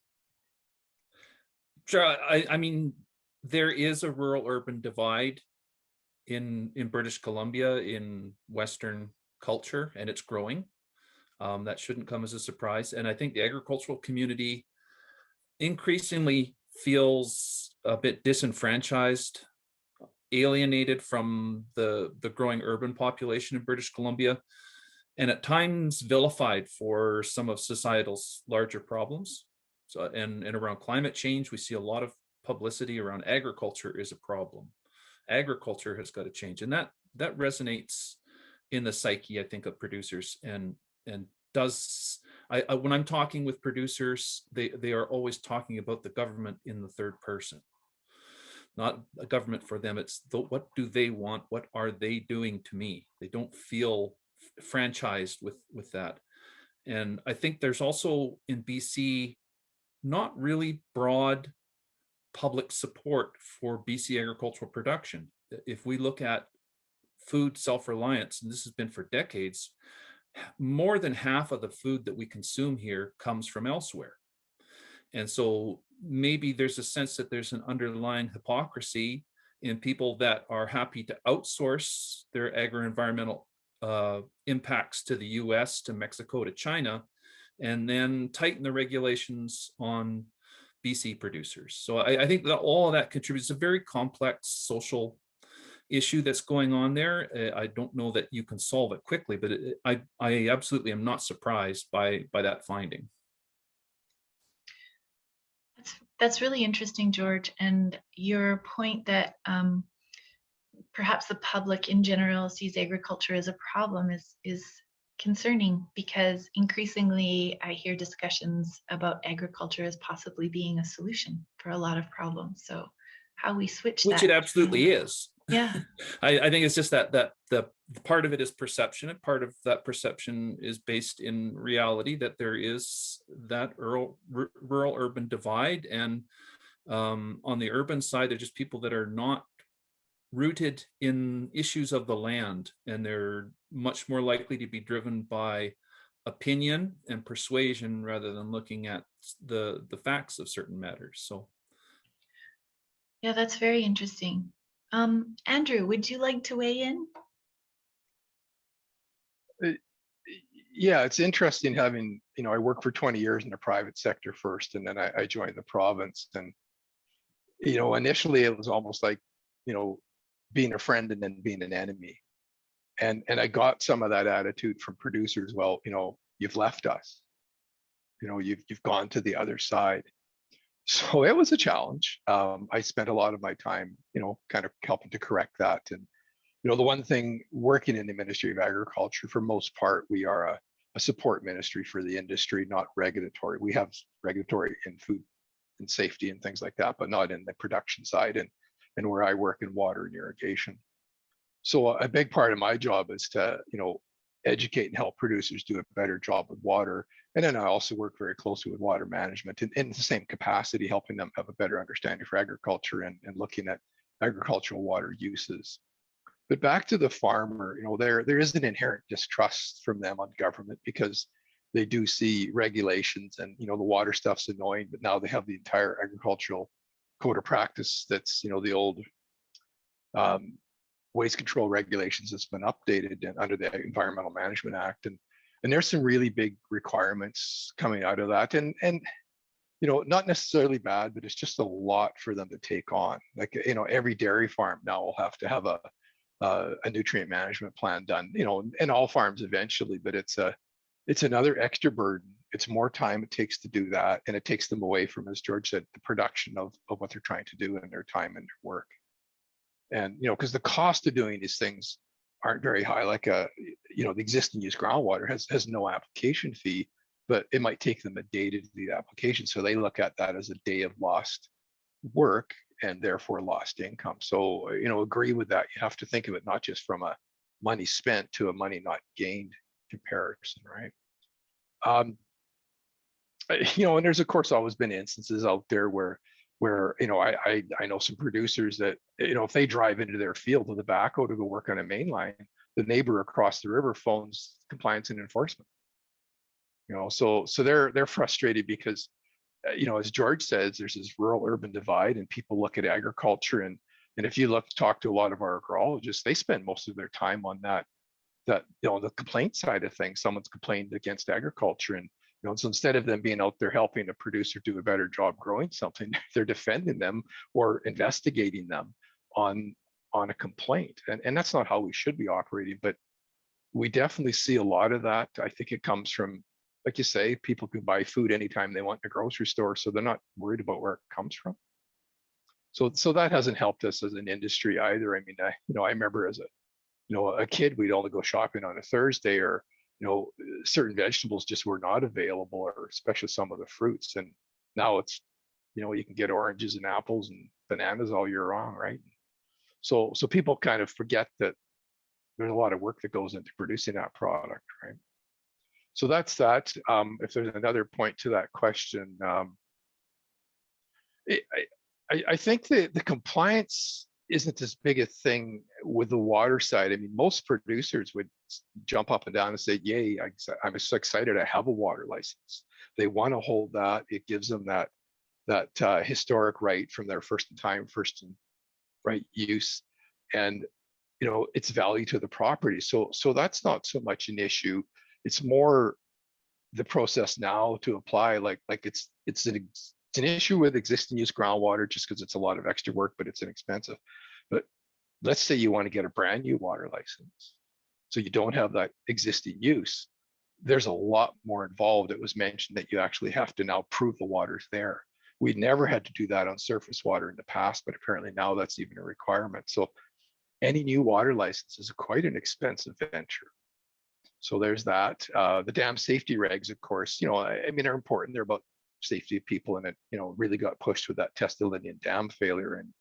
Sure. I mean, there is a rural-urban divide in British Columbia, in Western culture, and it's growing. That shouldn't come as a surprise. And I think the agricultural community increasingly feels a bit disenfranchised, alienated from the growing urban population in British Columbia. and at times vilified for some of societal's larger problems. So, and around climate change, we see a lot of publicity around agriculture is a problem. Agriculture has got to change, and that resonates in the psyche, I think, of producers. And does I when I'm talking with producers, they are always talking about the government in the third person, not a government for them. It's what do they want? What are they doing to me? They don't feel franchised with that. And I think there's also in BC not really broad public support for BC agricultural production. If we look at food self-reliance, and this has been for decades, more than half of the food that we consume here comes from elsewhere. And so maybe there's a sense that there's an underlying hypocrisy in people that are happy to outsource their agro-environmental impacts to the US, to Mexico, to China, and then tighten the regulations on BC producers. So I think that all of that contributes. It's a very complex social issue that's going on there. I don't know that you can solve it quickly, but I absolutely am not surprised by that finding. That's really interesting, George. And your point that perhaps the public in general sees agriculture as a problem is concerning, because increasingly I hear discussions about agriculture as possibly being a solution for a lot of problems. So how we switch that. Which it absolutely is. Yeah. I think it's just that the part of it is perception, and part of that perception is based in reality, that there is that rural urban divide. And on the urban side, they're just people that are not rooted in issues of the land, and they're much more likely to be driven by opinion and persuasion rather than looking at the facts of certain matters. So yeah, that's very interesting. Andrew, would you like to weigh in? Yeah, it's interesting having, I worked for 20 years in the private sector first, and then I joined the province. And, initially it was almost like, being a friend and then being an enemy. And I got some of that attitude from producers. Well, you've left us, you've gone to the other side. So it was a challenge. I spent a lot of my time, kind of helping to correct that. And, the one thing working in the Ministry of Agriculture, for most part, we are a support ministry for the industry, not regulatory. We have regulatory in food and safety and things like that, but not in the production side and where I work in water and irrigation. So a big part of my job is to, educate and help producers do a better job with water. And then I also work very closely with water management in the same capacity, helping them have a better understanding for agriculture and looking at agricultural water uses. But back to the farmer, there is an inherent distrust from them on government, because they do see regulations and, the water stuff's annoying, but now they have the entire agricultural code of practice that's, the old waste control regulations that's been updated and under the Environmental Management Act. And there's some really big requirements coming out of that. And not necessarily bad, but it's just a lot for them to take on. Like, every dairy farm now will have to have a nutrient management plan done, and all farms eventually, but it's another extra burden. It's more time it takes to do that. And it takes them away from, as George said, the production of what they're trying to do in their time and their work. And, because the cost of doing these things aren't very high. Like, the existing use groundwater has no application fee, but it might take them a day to do the application. So they look at that as a day of lost work and therefore lost income. So, agree with that. You have to think of it not just from a money spent to a money not gained comparison, right? And there's of course always been instances out there where I know some producers that, if they drive into their field with a backhoe to go work on a main line, the neighbor across the river phones compliance and enforcement. So they're frustrated because, as George says, there's this rural urban divide, and people look at agriculture, and if you talk to a lot of our agrologists, they spend most of their time on that the complaint side of things. Someone's complained against agriculture, and so instead of them being out there helping a producer do a better job growing something, they're defending them or investigating them on a complaint. And that's not how we should be operating. But we definitely see a lot of that. I think it comes from, like you say, people can buy food anytime they want in a grocery store, so they're not worried about where it comes from. So that hasn't helped us as an industry either. I mean, I remember as a kid, we'd only go shopping on a Thursday, or certain vegetables just were not available, or especially some of the fruits. And now it's, you can get oranges and apples and bananas all year round, right? So people kind of forget that there's a lot of work that goes into producing that product, right? So that's that. If there's another point to that question, I think that the compliance isn't as big a thing with the water side. I mean, most producers would jump up and down and say, yay, I'm so excited I have a water license. They want to hold that. It gives them that historic right from their first and right use. And it's value to the property. So that's not so much an issue. It's more the process now to apply. Like it's an issue with existing use groundwater, just because it's a lot of extra work, but it's inexpensive. But let's say you want to get a brand new water license, so you don't have that existing use. There's a lot more involved. It was mentioned that you actually have to now prove the water's there. We never had to do that on surface water in the past, but apparently now that's even a requirement. So any new water license is quite an expensive venture. So there's that. The dam safety regs, of course, I mean, are important. They're about safety of people, and it, really got pushed with that Testolinian dam failure in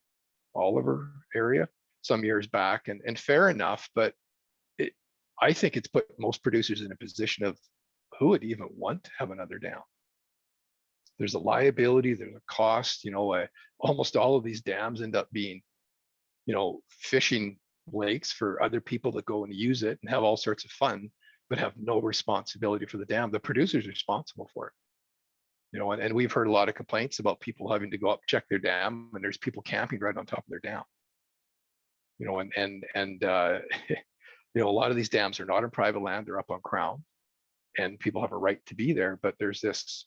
Oliver area some years back, and fair enough. But I think it's put most producers in a position of who would even want to have another dam. There's a liability, there's a cost. Almost all of these dams end up being fishing lakes for other people that go and use it and have all sorts of fun, but have no responsibility for the dam. The producer's responsible for it. And we've heard a lot of complaints about people having to go up, check their dam, and there's people camping right on top of their dam. A lot of these dams are not on private land, they're up on Crown, and people have a right to be there, but there's this,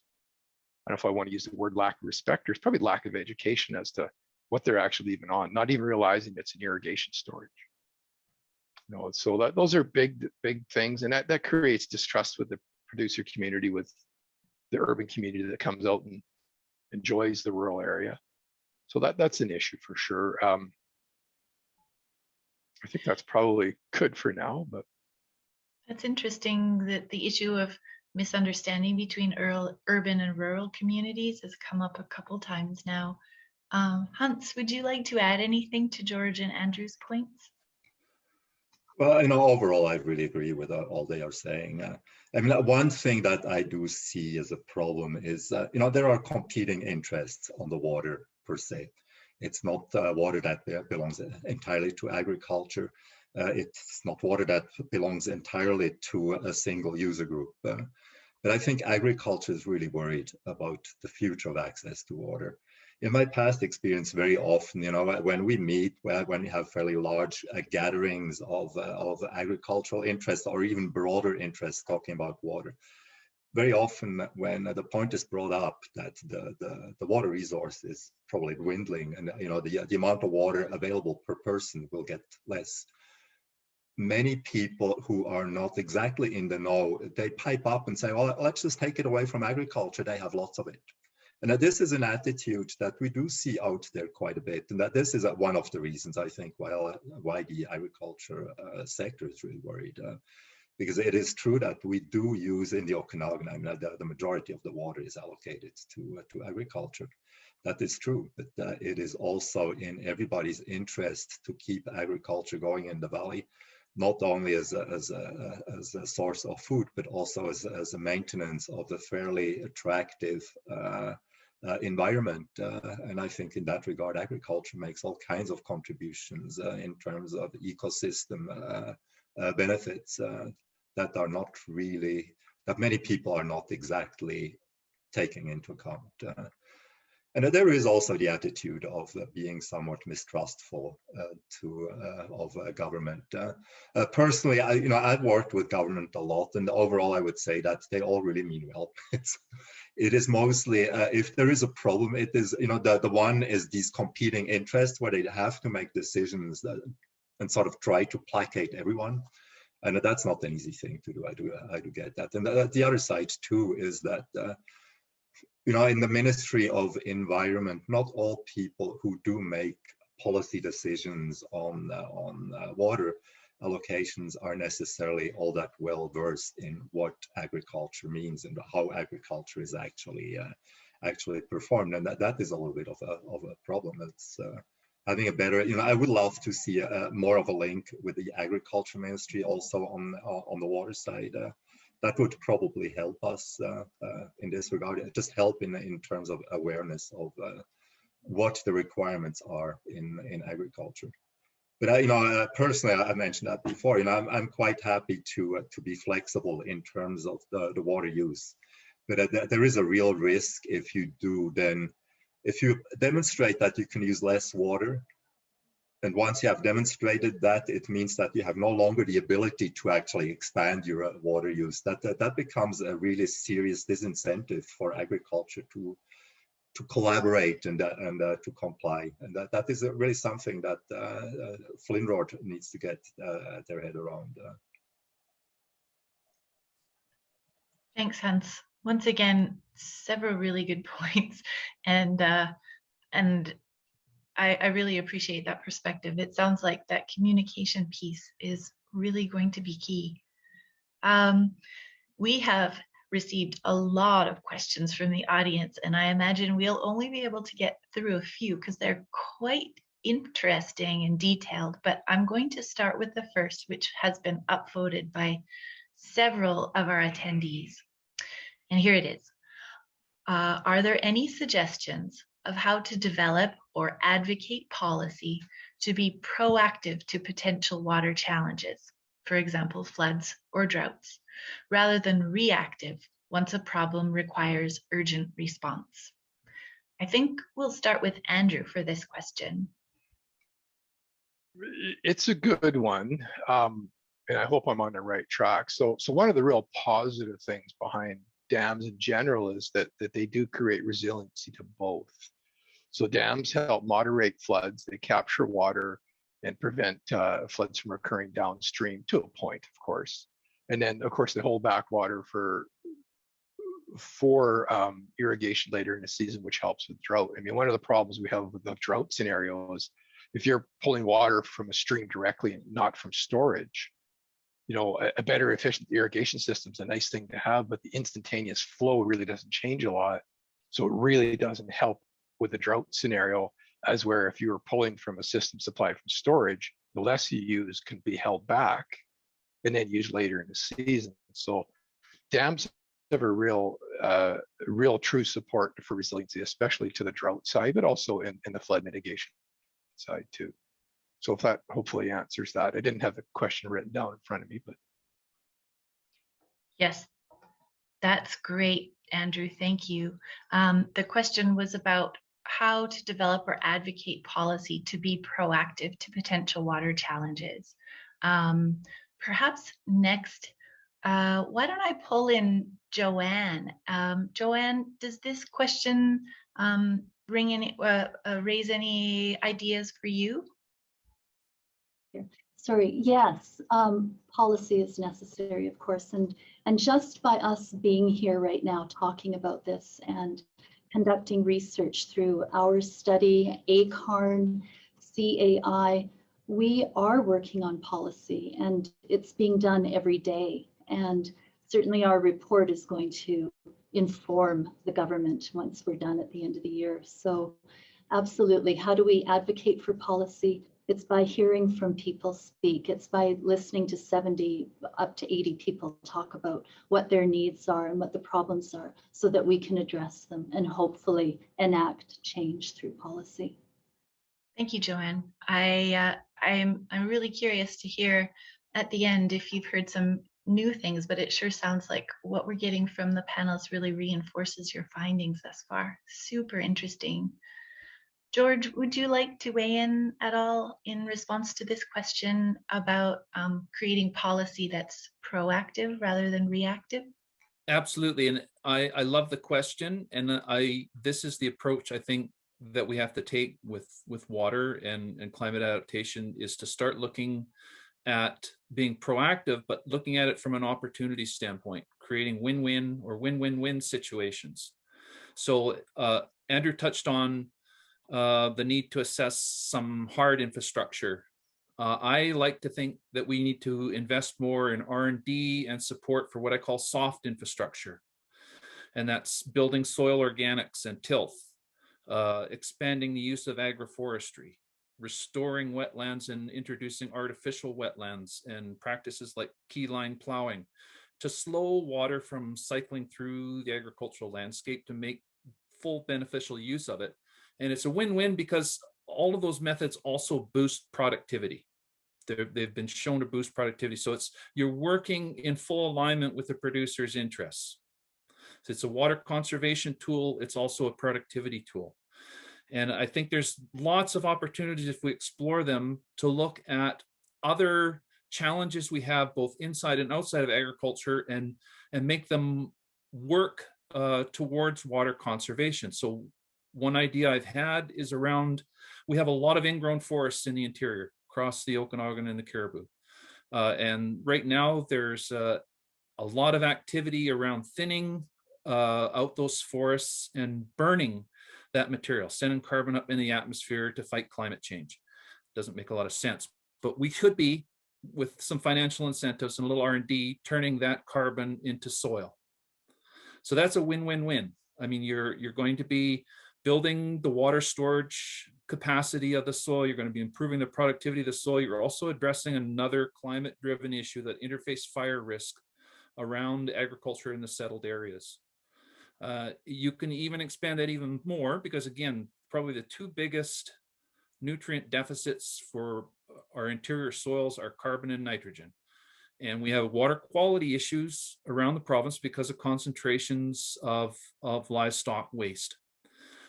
I don't know if I want to use the word lack of respect, there's probably lack of education as to what they're actually even on, not even realizing it's an irrigation storage. So those are big things, and that creates distrust with the producer community, with the urban community that comes out and enjoys the rural area. So that's an issue for sure. I think that's probably good for now, but. That's interesting that the issue of misunderstanding between urban and rural communities has come up a couple times now. Hans, would you like to add anything to George and Andrew's points? Well, overall, I really agree with all they are saying. I mean, one thing that I do see as a problem is, there are competing interests on the water per se. It's not water that belongs entirely to agriculture. It's not water that belongs entirely to a single user group. But I think agriculture is really worried about the future of access to water. In my past experience, very often, when we meet, when we have fairly large gatherings of agricultural interests, or even broader interests talking about water, very often when the point is brought up that the water resource is probably dwindling, and the amount of water available per person will get less, many people who are not exactly in the know, they pipe up and say, well, let's just take it away from agriculture, they have lots of it. And that this is an attitude that we do see out there quite a bit, and that this is one of the reasons, I think, why the agriculture sector is really worried. Because it is true that we do use in the Okanagan, I mean, the majority of the water is allocated to agriculture. That is true, but it is also in everybody's interest to keep agriculture going in the valley, not only as a source of food, but also as a maintenance of a fairly attractive environment. And I think in that regard, agriculture makes all kinds of contributions in terms of ecosystem benefits that are not really, that many people are not exactly taking into account. And there is also the attitude of being somewhat mistrustful of government. Personally, I've worked with government a lot, and overall I would say that they all really mean well. It is mostly, if there is a problem, it is, the one is these competing interests where they have to make decisions and sort of try to placate everyone. And that's not an easy thing to do. I do get that. And the other side too is that, you know, in the Ministry of Environment, not all people who do make policy decisions on water allocations are necessarily all that well versed in what agriculture means and how agriculture is actually performed, and that is a little bit of a problem. It's having a better, you know, I would love to see more of a link with the Agriculture Ministry also on the water side. That would probably help us in this regard. Just help in terms of awareness of what the requirements are in agriculture. But you know, personally, I mentioned that before. You know, I'm quite happy to be flexible in terms of the water use. But there is a real risk if you demonstrate that you can use less water. And once you have demonstrated that, it means that you have no longer the ability to actually expand your water use. That becomes a really serious disincentive for agriculture to collaborate and to comply. And that is really something that Flinrod needs to get their head around. Thanks, Hans. Once again, several really good points, and I really appreciate that perspective. It sounds like that communication piece is really going to be key. We have received a lot of questions from the audience, and I imagine we'll only be able to get through a few because they're quite interesting and detailed, but I'm going to start with the first, which has been upvoted by several of our attendees. And here it is. Are there any suggestions of how to develop or advocate policy to be proactive to potential water challenges, for example, floods or droughts, rather than reactive once a problem requires urgent response? I think we'll start with Andrew for this question. It's a good one, and I hope I'm on the right track. So one of the real positive things behind dams in general is that they do create resiliency to both. So dams help moderate floods, they capture water and prevent floods from occurring downstream to a point, of course. And then, of course, they hold back water for irrigation later in the season, which helps with drought. I mean, one of the problems we have with the drought scenario is if you're pulling water from a stream directly and not from storage, you know, a better efficient irrigation system is a nice thing to have, but the instantaneous flow really doesn't change a lot. So it really doesn't help with the drought scenario, as where if you're pulling from a system supplied from storage, the less you use can be held back and then used later in the season. So dams have a real true support for resiliency, especially to the drought side, but also in the flood mitigation side too. So if that hopefully answers that. I didn't have the question written down in front of me, but. Yes, that's great, Andrew, thank you. The question was about how to develop or advocate policy to be proactive to potential water challenges. Perhaps next, why don't I pull in Joanne? Joanne, does this question raise any ideas for you? Sorry, yes, policy is necessary, of course, and just by us being here right now talking about this and conducting research through our study, ACARN, CAI, we are working on policy and it's being done every day. And certainly our report is going to inform the government once we're done at the end of the year. So absolutely, how do we advocate for policy? It's by hearing from people speak. It's by listening to 70 up to 80 people talk about what their needs are and what the problems are so that we can address them and hopefully enact change through policy. Thank you, Joanne. I'm really curious to hear at the end if you've heard some new things, but it sure sounds like what we're getting from the panelists really reinforces your findings thus far. Super interesting. George, would you like to weigh in at all in response to this question about creating policy that's proactive rather than reactive? Absolutely, and I love the question, and this is the approach I think that we have to take with water and climate adaptation, is to start looking at being proactive, but looking at it from an opportunity standpoint, creating win-win or win-win-win situations. So Andrew touched on the need to assess some hard infrastructure. I like to think that we need to invest more in R&D and support for what I call soft infrastructure. And that's building soil organics and tilth, expanding the use of agroforestry, restoring wetlands and introducing artificial wetlands and practices like keyline plowing to slow water from cycling through the agricultural landscape to make full beneficial use of it. And it's a win-win because all of those methods also boost productivity. They've been shown to boost productivity. So you're working in full alignment with the producer's interests. So it's a water conservation tool. It's also a productivity tool. And I think there's lots of opportunities, if we explore them, to look at other challenges we have both inside and outside of agriculture and make them work towards water conservation. So one idea I've had is around, we have a lot of ingrown forests in the interior across the Okanagan and the Cariboo. And right now there's a lot of activity around thinning out those forests and burning that material, sending carbon up in the atmosphere to fight climate change. Doesn't make a lot of sense, but we could be, with some financial incentives and a little R&D, turning that carbon into soil. So that's a win-win-win. I mean, you're going to be building the water storage capacity of the soil. You're going to be improving the productivity of the soil. You're also addressing another climate-driven issue, that interface fire risk around agriculture in the settled areas. You can even expand that even more because, again, probably the two biggest nutrient deficits for our interior soils are carbon and nitrogen. And we have water quality issues around the province because of concentrations of livestock waste.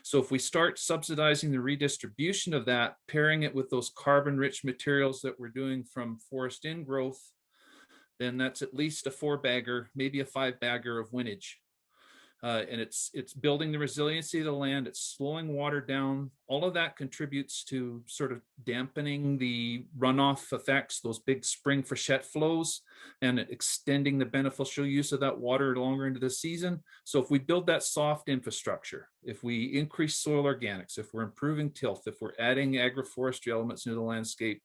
So if we start subsidizing the redistribution of that, pairing it with those carbon-rich materials that we're doing from forest ingrowth, then that's at least a 4-bagger, maybe a 5-bagger of winnage. And it's building the resiliency of the land, it's slowing water down. All of that contributes to sort of dampening the runoff effects, those big spring freshet flows, and extending the beneficial use of that water longer into the season. So if we build that soft infrastructure, if we increase soil organics, if we're improving tilth, if we're adding agroforestry elements into the landscape,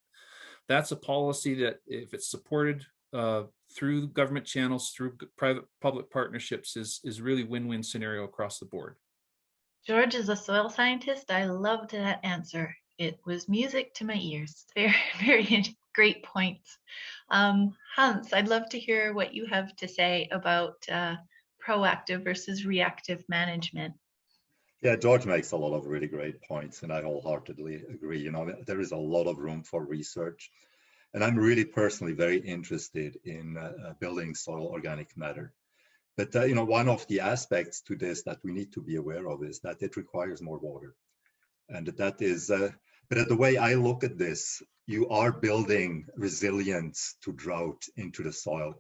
that's a policy that, if it's supported through government channels, through private-public partnerships, is really win-win scenario across the board. George is a soil scientist. I loved that answer. It was music to my ears. Very, very great points. Hans, I'd love to hear what you have to say about proactive versus reactive management. Yeah, George makes a lot of really great points, and I wholeheartedly agree. You know, there is a lot of room for research. And I'm really personally very interested in building soil organic matter. But you know, one of the aspects to this that we need to be aware of is that it requires more water. And that is, but the way I look at this, you are building resilience to drought into the soil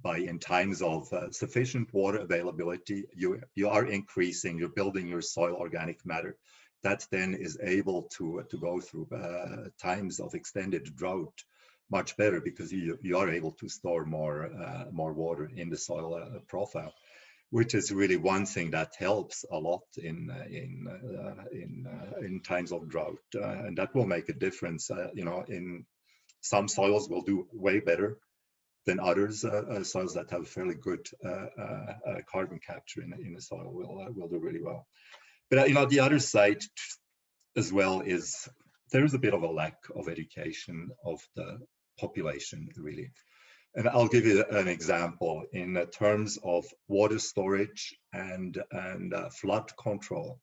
by, in times of sufficient water availability, you are increasing, you're building your soil organic matter. That then is able to go through times of extended drought much better, because you are able to store more water in the soil profile, which is really one thing that helps a lot in times of drought, and that will make a difference. You know, in some soils will do way better than others. Soils that have fairly good carbon capture in the soil will do really well. But you know, the other side as well is there is a bit of a lack of education of the population, really. And I'll give you an example in terms of water storage and flood control.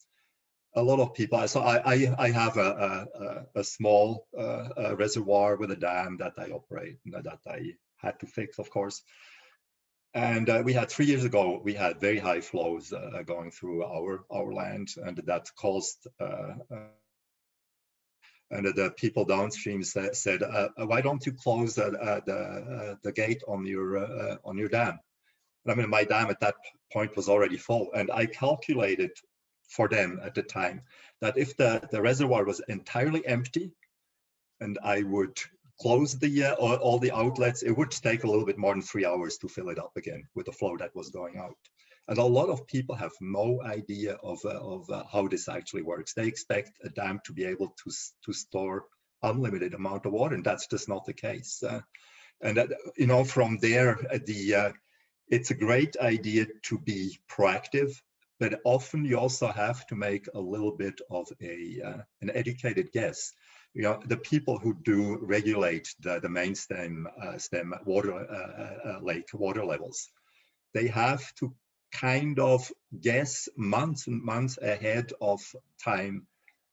A lot of people, so I have a small reservoir with a dam that I operate, that I had to fix, of course. And we had 3 years ago, we had very high flows going through our land, and that caused and the people downstream said, why don't you close the gate on your dam? And I mean, my dam at that point was already full, and I calculated for them at the time that if the reservoir was entirely empty and I would close the all the outlets, it would take a little bit more than 3 hours to fill it up again with the flow that was going out. And a lot of people have no idea of how this actually works. They expect a dam to be able to store unlimited amount of water, and that's just not the case. And that, you know, from there, it's a great idea to be proactive, but often you also have to make a little bit of an educated guess. You know, the people who do regulate the main stem water lake water levels, they have to kind of guess months and months ahead of time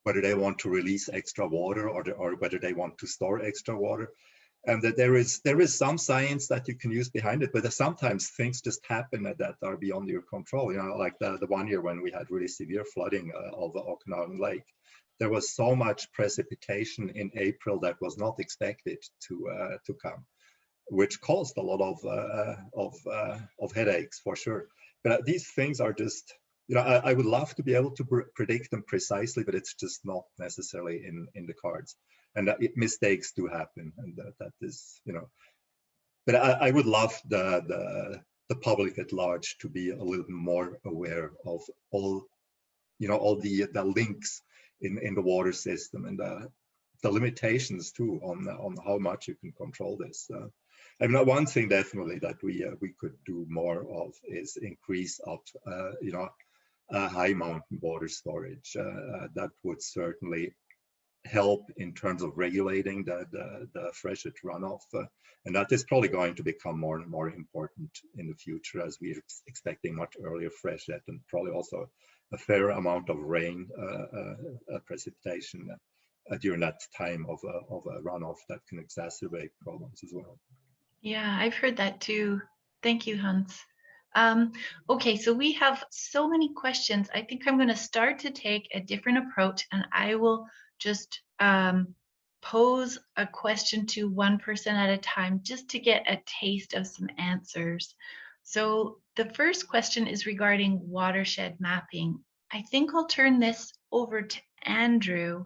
whether they want to release extra water or whether they want to store extra water. And that there is some science that you can use behind it, but sometimes things just happen that are beyond your control. You know, like the one year when we had really severe flooding of the Okanagan Lake, there was so much precipitation in April that was not expected to come, which caused a lot of headaches for sure. But these things are just, you know, I would love to be able to predict them precisely, but it's just not necessarily in the cards. And mistakes do happen, and that is, you know. But I would love the public at large to be a little more aware of all, you know, all the links in the water system and the limitations too on how much you can control this. I mean, one thing definitely that we could do more of is increase up, you know, high mountain water storage. That would certainly help in terms of regulating the freshet runoff, and that is probably going to become more and more important in the future as we're expecting much earlier freshet and probably also a fair amount of rain precipitation during that time of a runoff that can exacerbate problems as well. Yeah, I've heard that too. Thank you, Hans. Okay, so we have so many questions. I think I'm going to start to take a different approach, and I will just pose a question to one person at a time just to get a taste of some answers. So the first question is regarding watershed mapping. I think I'll turn this over to Andrew.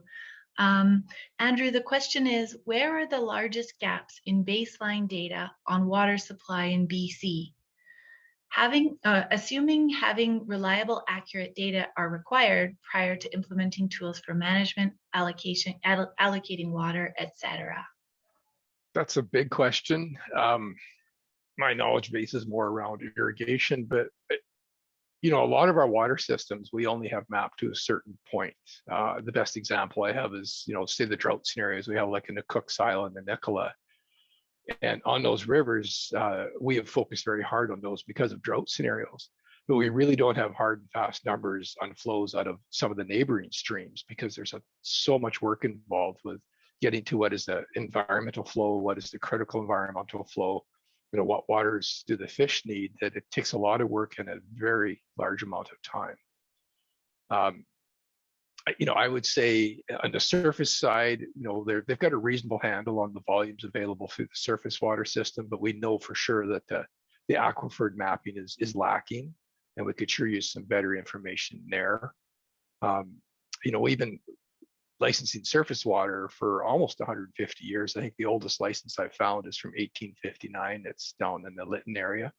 Andrew, the question is, where are the largest gaps in baseline data on water supply in BC? Assuming having reliable, accurate data are required prior to implementing tools for management, allocating water, etc. That's a big question. My knowledge base is more around irrigation, but you know, a lot of our water systems, we only have mapped to a certain point. The best example I have is, you know, say the drought scenarios we have like in the Cook's Island and Nicola. And on those rivers, we have focused very hard on those because of drought scenarios, but we really don't have hard and fast numbers on flows out of some of the neighboring streams because there's so much work involved with getting to what is the environmental flow, what is the critical environmental flow, you know, what waters do the fish need, that it takes a lot of work and a very large amount of time. You know, I would say on the surface side, you know, they've got a reasonable handle on the volumes available through the surface water system, but we know for sure that the aquifer mapping is lacking, and we could sure use some better information there. You know, even licensing surface water for almost 150 years. I think the oldest license I've found is from 1859. It's down in the Lytton area.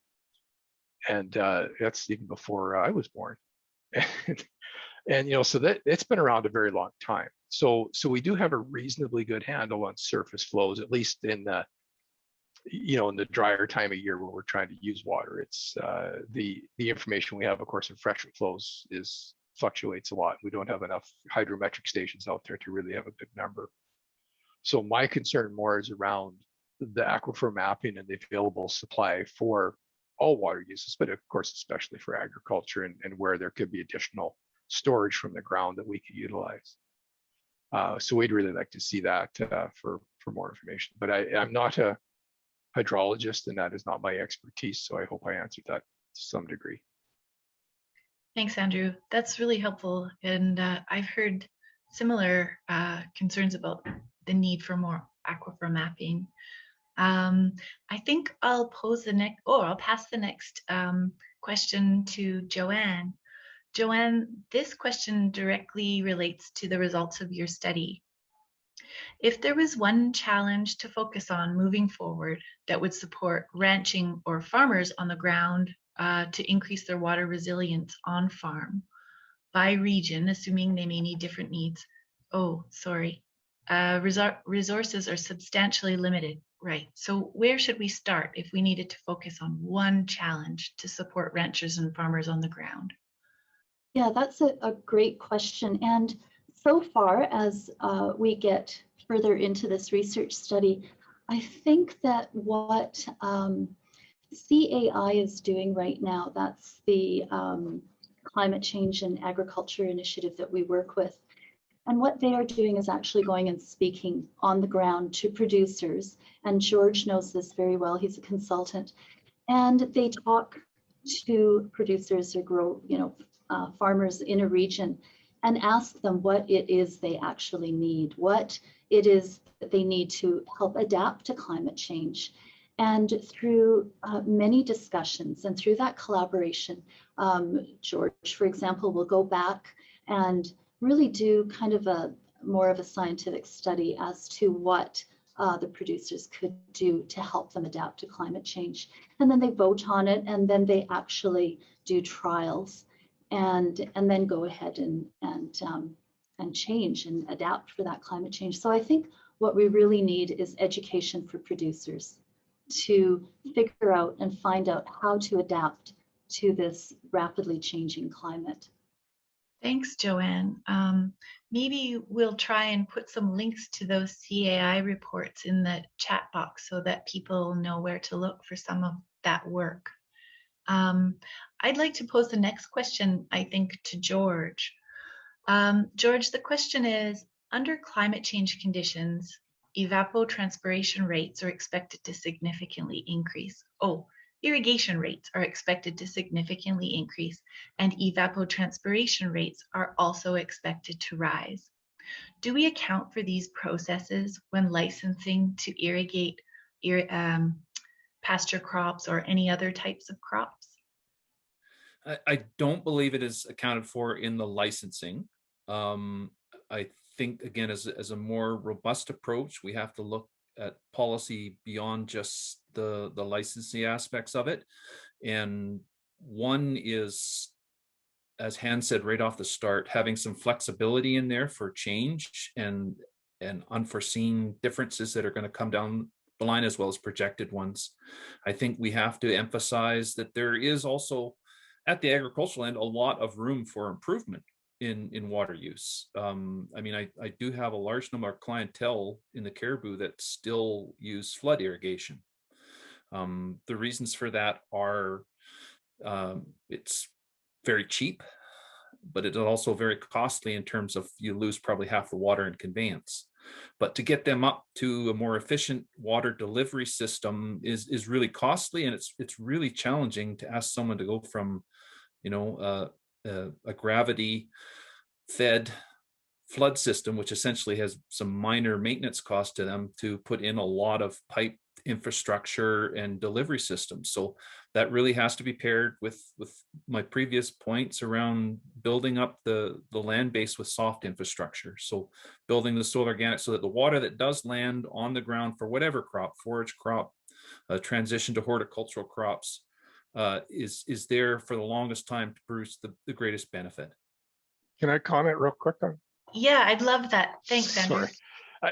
And that's even before I was born. And you know, so that it's been around a very long time. So we do have a reasonably good handle on surface flows, at least in the, you know, in the drier time of year where we're trying to use water. It's the information we have, of course, in freshet flows fluctuates a lot. We don't have enough hydrometric stations out there to really have a good number. So my concern more is around the aquifer mapping and the available supply for all water uses, but of course, especially for agriculture and where there could be additional storage from the ground that we could utilize. So we'd really like to see that for more information. But I'm not a hydrologist, and that is not my expertise. So I hope I answered that to some degree. Thanks, Andrew. That's really helpful. And I've heard similar concerns about the need for more aquifer mapping. I think I'll pass the next question to Joanne. Joanne, this question directly relates to the results of your study. If there was one challenge to focus on moving forward that would support ranching or farmers on the ground to increase their water resilience on farm by region, assuming they may need different needs. Oh, sorry. Resources are substantially limited, right? So where should we start if we needed to focus on one challenge to support ranchers and farmers on the ground? Yeah, that's a great question. And so far, as we get further into this research study, I think that what CAI is doing right now, that's the Climate Change and Agriculture Initiative that we work with. And what they are doing is actually going and speaking on the ground to producers. And George knows this very well, he's a consultant. And they talk to producers or farmers in a region and ask them what it is they actually need, what it is that they need to help adapt to climate change. And through many discussions and through that collaboration, George, for example, will go back and really do kind of more of a scientific study as to what the producers could do to help them adapt to climate change. And then they vote on it, and then they actually do trials and then go ahead and change and adapt for that climate change. So I think what we really need is education for producers to figure out and find out how to adapt to this rapidly changing climate. Thanks, Joanne. Maybe we'll try and put some links to those CAI reports in the chat box so that people know where to look for some of that work. I'd like to pose the next question, I think, to George. George, the question is, under climate change conditions, evapotranspiration rates are expected to significantly increase. Oh, irrigation rates are expected to significantly increase, and evapotranspiration rates are also expected to rise. Do we account for these processes when licensing to irrigate pasture crops or any other types of crops? I don't believe it is accounted for in the licensing. I think, again, as a more robust approach, we have to look at policy beyond just the licensing aspects of it. And one is, as Han said right off the start, having some flexibility in there for change and unforeseen differences that are going to come down the line, as well as projected ones. I think we have to emphasize that there is also, at the agricultural end, a lot of room for improvement in water use. I mean, I do have a large number of clientele in the Cariboo that still use flood irrigation. The reasons for that are it's very cheap, but it's also very costly in terms of you lose probably half the water in conveyance. But to get them up to a more efficient water delivery system is really costly, and it's really challenging to ask someone to go from, a gravity fed flood system, which essentially has some minor maintenance cost to them, to put in a lot of pipe infrastructure and delivery systems. So that really has to be paired with my previous points around building up the land base with soft infrastructure. So building the soil organic so that the water that does land on the ground for whatever crop, forage crop, transition to horticultural crops, is there for the longest time to produce the greatest benefit. Can I comment real quick on? Yeah, I'd love that. Thanks, Andrew. Sorry.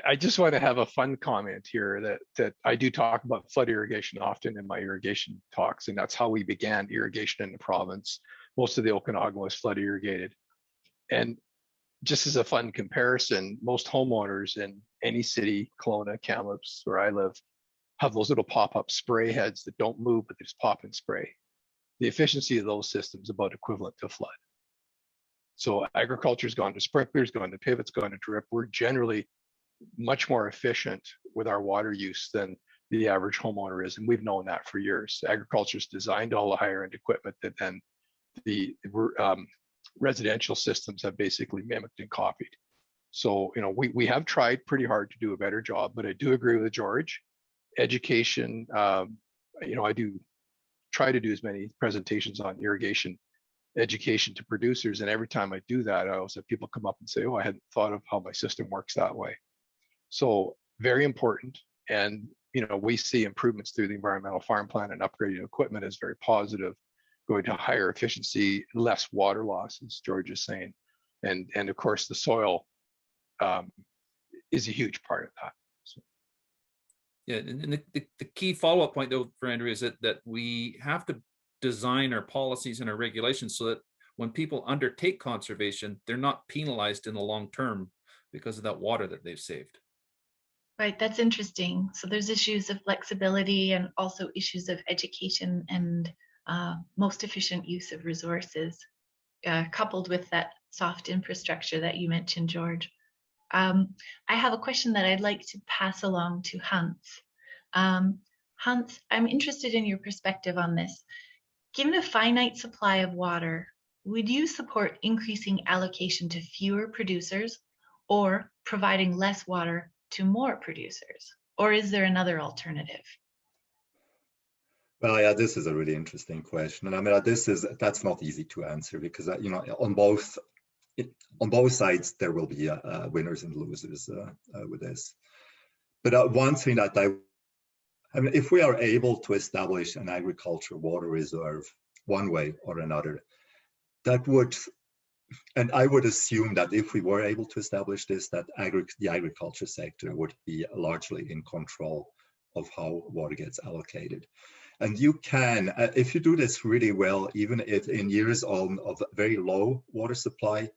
I just want to have a fun comment here that I do talk about flood irrigation often in my irrigation talks, and that's how we began irrigation in the province. Most of the Okanagan was flood irrigated. And just as a fun comparison, most homeowners in any city, Kelowna, Kamloops, where I live, have those little pop-up spray heads that don't move, but they just pop and spray. The efficiency of those systems is about equivalent to flood. So agriculture's gone to sprinklers, gone to pivots, gone to drip. We're generally much more efficient with our water use than the average homeowner is, and we've known that for years. Agriculture's designed all the higher end equipment that then the residential systems have basically mimicked and copied. So, we have tried pretty hard to do a better job, but I do agree with George. Education, I do try to do as many presentations on irrigation education to producers, and every time I do that, I always have people come up and say, "Oh, I hadn't thought of how my system works that way." So very important. And, you know, we see improvements through the environmental farm plan, and upgrading equipment is very positive, going to higher efficiency, less water loss, as George is saying. And of course, the soil is a huge part of that. So. Yeah, and the key follow-up point though for Andrew is that we have to design our policies and our regulations so that when people undertake conservation, they're not penalized in the long term because of that water that they've saved. Right, that's interesting. So there's issues of flexibility and also issues of education and most efficient use of resources, coupled with that soft infrastructure that you mentioned, George. I have a question that I'd like to pass along to Hans. Hans, I'm interested in your perspective on this. Given a finite supply of water, would you support increasing allocation to fewer producers or providing less water to more producers? Or is there another alternative? Well, yeah, this is a really interesting question. And I mean, that's not easy to answer because, you know, on both sides, there will be winners and losers with this. But one thing that I mean, if we are able to establish an agricultural water reserve one way or another, that would, and I would assume that if we were able to establish this, that the agriculture sector would be largely in control of how water gets allocated. And you can, if you do this really well, even if in years of very low water supply,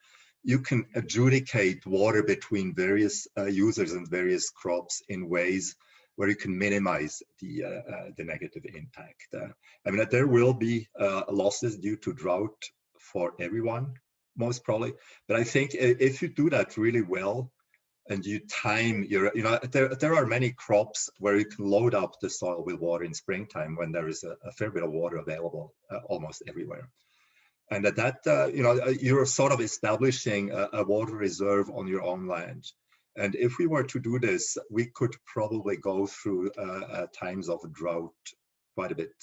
you can adjudicate water between various users and various crops in ways where you can minimize the negative impact. I mean, there will be losses due to drought for everyone, most probably. But I think if you do that really well, and you time your, you know, there are many crops where you can load up the soil with water in springtime when there is a fair bit of water available almost everywhere. And that you know, you're sort of establishing a water reserve on your own land. And if we were to do this, we could probably go through times of drought quite a bit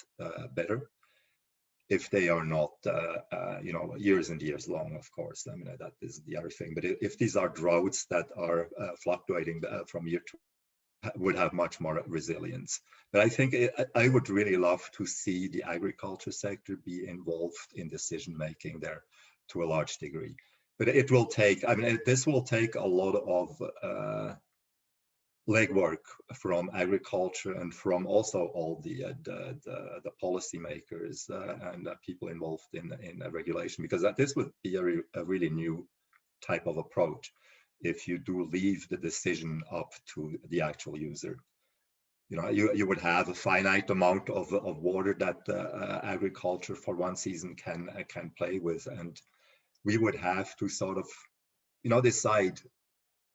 better, if they are not, you know, years and years long, of course. I mean, that is the other thing. But if these are droughts that are fluctuating from year to, would have much more resilience. But I think I would really love to see the agriculture sector be involved in decision making there to a large degree. But it will take, I mean, this will take a lot of legwork from agriculture and from also all the policymakers and people involved in regulation, because this would be a really new type of approach if you do leave the decision up to the actual user. You know, you would have a finite amount of water that agriculture for one season can play with, and we would have to sort of, you know, decide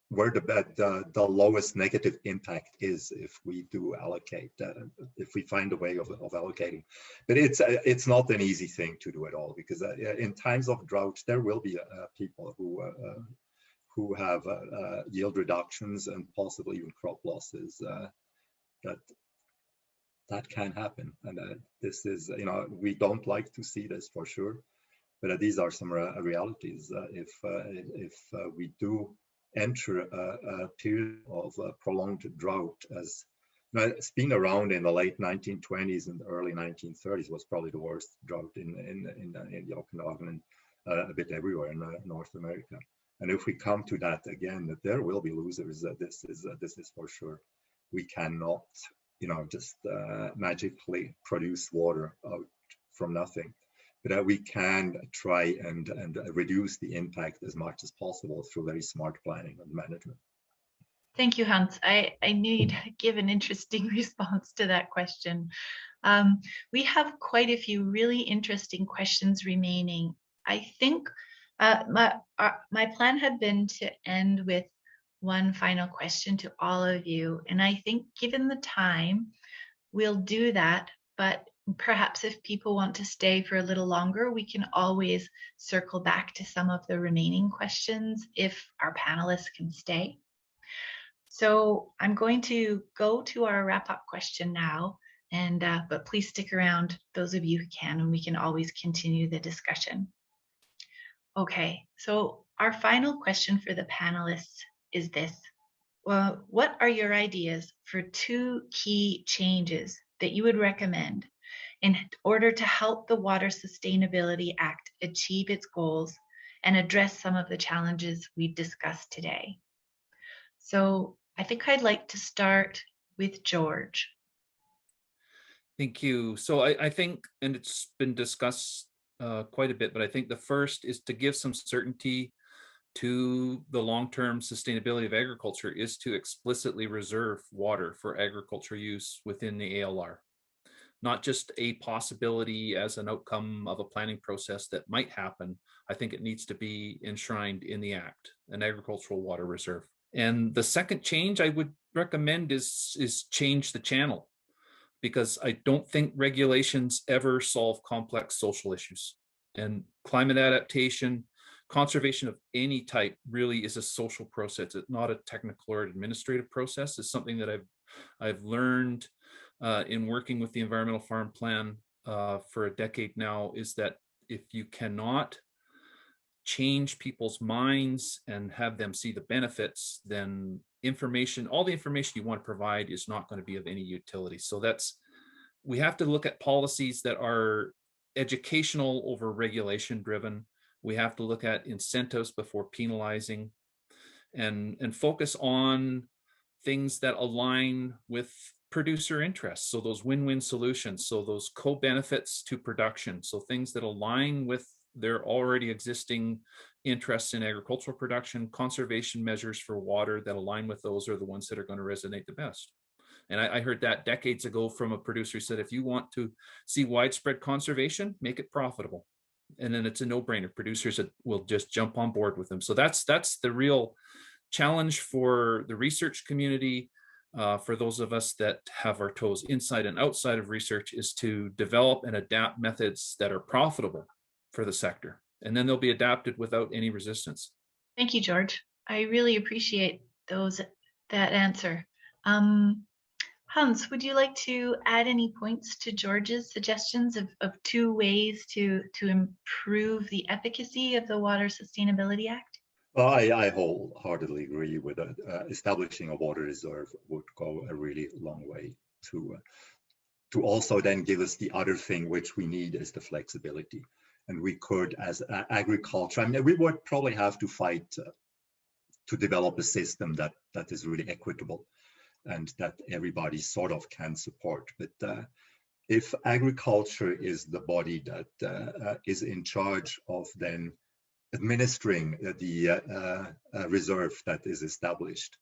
where the lowest negative impact is if we do allocate, if we find a way of allocating. But it's not an easy thing to do at all, because in times of drought, there will be people who have yield reductions and possibly even crop losses. That can happen. And this is, you know, we don't like to see this for sure, but these are some realities. If we do enter a period of prolonged drought, as you know, it's been around in the late 1920s and early 1930s, was probably the worst drought in the Okanagan and a bit everywhere in North America. And if we come to that again, that there will be losers. This is for sure. We cannot, you know, just magically produce water out from nothing. But we can try and reduce the impact as much as possible through very smart planning and management. Thank you, Hans. I knew you'd give an interesting response to that question. We have quite a few really interesting questions remaining. I think my plan had been to end with one final question to all of you. And I think given the time, we'll do that. But perhaps if people want to stay for a little longer, we can always circle back to some of the remaining questions if our panelists can stay. So I'm going to go to our wrap-up question now, and but please stick around, those of you who can, and we can always continue the discussion. Okay, so our final question for the panelists is this. well, what are your ideas for 2 key changes that you would recommend in order to help the Water Sustainability Act achieve its goals and address some of the challenges we've discussed today? So I think I'd like to start with George. Thank you. So I think, and it's been discussed quite a bit, but I think the first is to give some certainty to the long-term sustainability of agriculture is to explicitly reserve water for agriculture use within the ALR. Not just a possibility as an outcome of a planning process that might happen. I think it needs to be enshrined in the Act, an agricultural water reserve. And the second change I would recommend is change the channel, because I don't think regulations ever solve complex social issues. And climate adaptation, conservation of any type really is a social process. It's not a technical or administrative process. It's something that I've learned in working with the Environmental Farm Plan for a decade now, is that if you cannot change people's minds and have them see the benefits, then all the information you want to provide is not going to be of any utility. So we have to look at policies that are educational over regulation driven. We have to look at incentives before penalizing, and focus on things that align with producer interests. So those win-win solutions, so those co-benefits to production, so things that align with their already existing interests in agricultural production. Conservation measures for water that align with those are the ones that are going to resonate the best. And I heard that decades ago from a producer who said, if you want to see widespread conservation, make it profitable. And then it's a no-brainer. Producers will just jump on board with them. So that's the real challenge for the research community, for those of us that have our toes inside and outside of research, is to develop and adapt methods that are profitable for the sector. And then they'll be adapted without any resistance. Thank you, George. I really appreciate that answer. Hans, would you like to add any points to George's suggestions of 2 ways to improve the efficacy of the Water Sustainability Act? Well, I wholeheartedly agree with that. Establishing a water reserve would go a really long way to also then give us the other thing which we need, is the flexibility. And we could, as agriculture, I mean, we would probably have to fight to develop a system that is really equitable and that everybody sort of can support. But if agriculture is the body that is in charge of then administering the reserve that is established,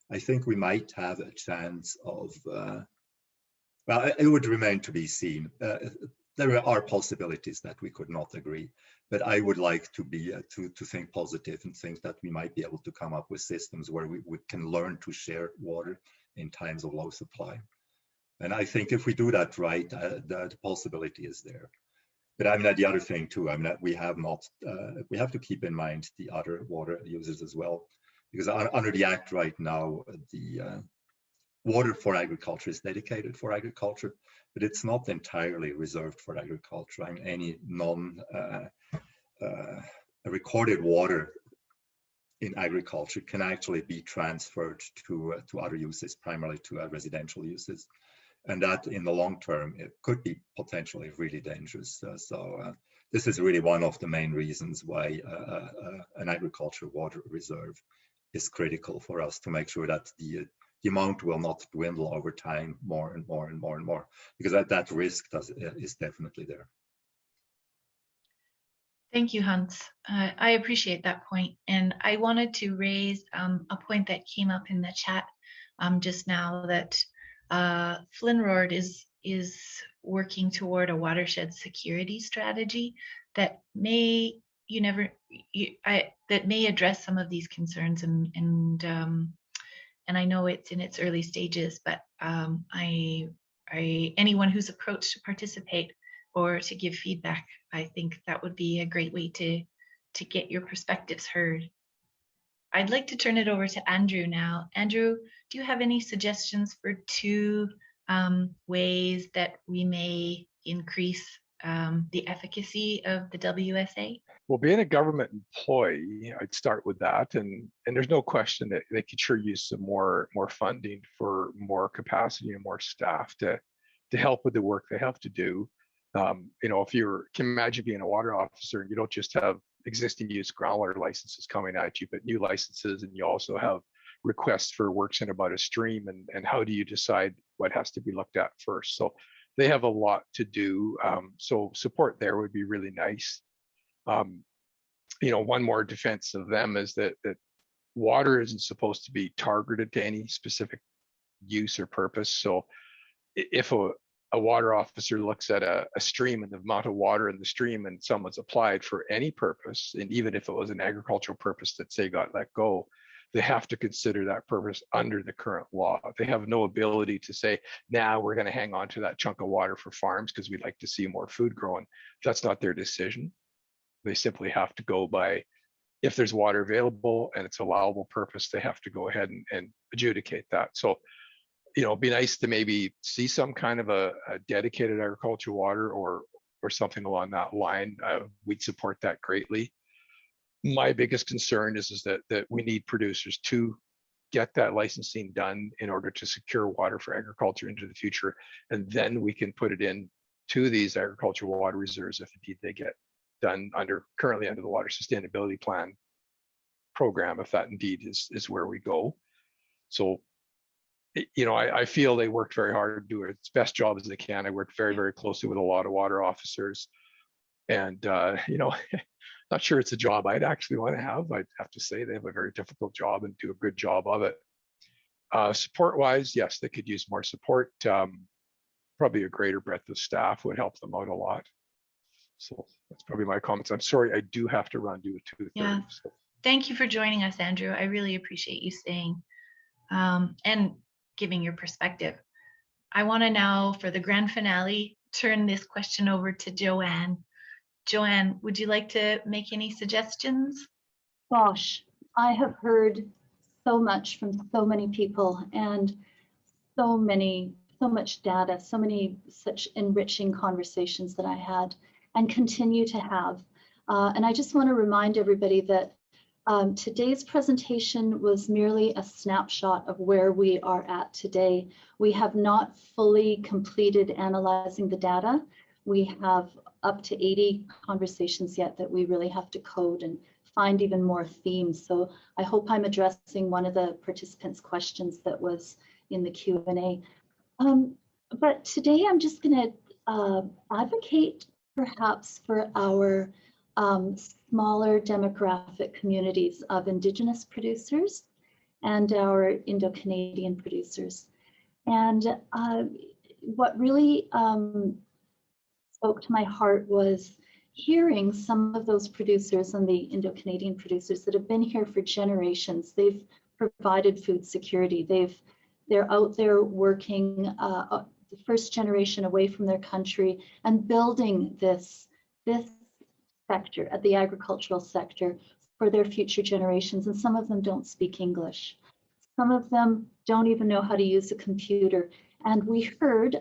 I think we might have a chance of, well, it would remain to be seen. There are possibilities that we could not agree, but I would like to be to think positive and think that we might be able to come up with systems where we can learn to share water in times of low supply. And I think if we do that right, the possibility is there. But I mean, the other thing too, I mean, we have to keep in mind the other water users as well, because under the Act right now, the water for agriculture is dedicated for agriculture, but it's not entirely reserved for agriculture. I mean, any recorded water in agriculture can actually be transferred to other uses, primarily to residential uses. And that in the long term, it could be potentially really dangerous. So this is really one of the main reasons why an agricultural water reserve is critical for us, to make sure that the amount will not dwindle over time more and more and more and more, because that risk is definitely there. Thank you, Hans. I appreciate that point. And I wanted to raise a point that came up in the chat just now, that Flinrord is working toward a watershed security strategy that may address some of these concerns, and I know it's in its early stages, but anyone who's approached to participate or to give feedback, I think that would be a great way to get your perspectives heard. I'd like to turn it over to Andrew now. Andrew, do you have any suggestions for 2 ways that we may increase the efficacy of the WSA? Well, being a government employee, I'd start with that, and there's no question that they could sure use some more funding for more capacity and more staff to help with the work they have to do. You know, if you can imagine being a water officer, and you don't just have existing use groundwater licenses coming at you, but new licenses, and you also have requests for works in about a stream, and how do you decide what has to be looked at first? So they have a lot to do. So support there would be really nice. You know, one more defense of them is that water isn't supposed to be targeted to any specific use or purpose. So if a water officer looks at a stream and the amount of water in the stream, and someone's applied for any purpose, and even if it was an agricultural purpose that say got let go, they have to consider that purpose under the current law. They have no ability to say, now we're going to hang on to that chunk of water for farms because we'd like to see more food growing. That's not their decision. They simply have to go by, if there's water available and it's allowable purpose, they have to go ahead and adjudicate that. So, you know, it'd be nice to maybe see some kind of a dedicated agricultural water or something along that line. We'd support that greatly. My biggest concern is that we need producers to get that licensing done in order to secure water for agriculture into the future, and then we can put it in to these agricultural water reserves if indeed they get done currently under the Water Sustainability Plan program, if that indeed is where we go. So, you know, I feel they worked very hard to do its best job as they can. I worked very, very closely with a lot of water officers, and you know, not sure it's a job I'd actually want to have. I'd have to say they have a very difficult job and do a good job of it. Support-wise, yes, they could use more support. Probably a greater breadth of staff would help them out a lot. So that's probably my comments. I'm sorry, I do have to run due to 2:30. Yeah. So. Thank you for joining us, Andrew. I really appreciate you staying and giving your perspective. I want to now, for the grand finale, turn this question over to Joanne. Joanne, would you like to make any suggestions? Gosh, I have heard so much from so many people, and so much data, such enriching conversations that I had and continue to have. And I just want to remind everybody that today's presentation was merely a snapshot of where we are at today. We have not fully completed analyzing the data. We have up to 80 conversations yet that we really have to code and find even more themes. So I hope I'm addressing one of the participants' questions that was in the Q&A. But today I'm just going to advocate perhaps for our smaller demographic communities of Indigenous producers and our Indo-Canadian producers. And what really spoke to my heart was hearing some of those producers and the Indo-Canadian producers that have been here for generations. They've provided food security. They're out there working the first generation away from their country and building this sector, at the agricultural sector, for their future generations. And some of them don't speak English. Some of them don't even know how to use a computer. And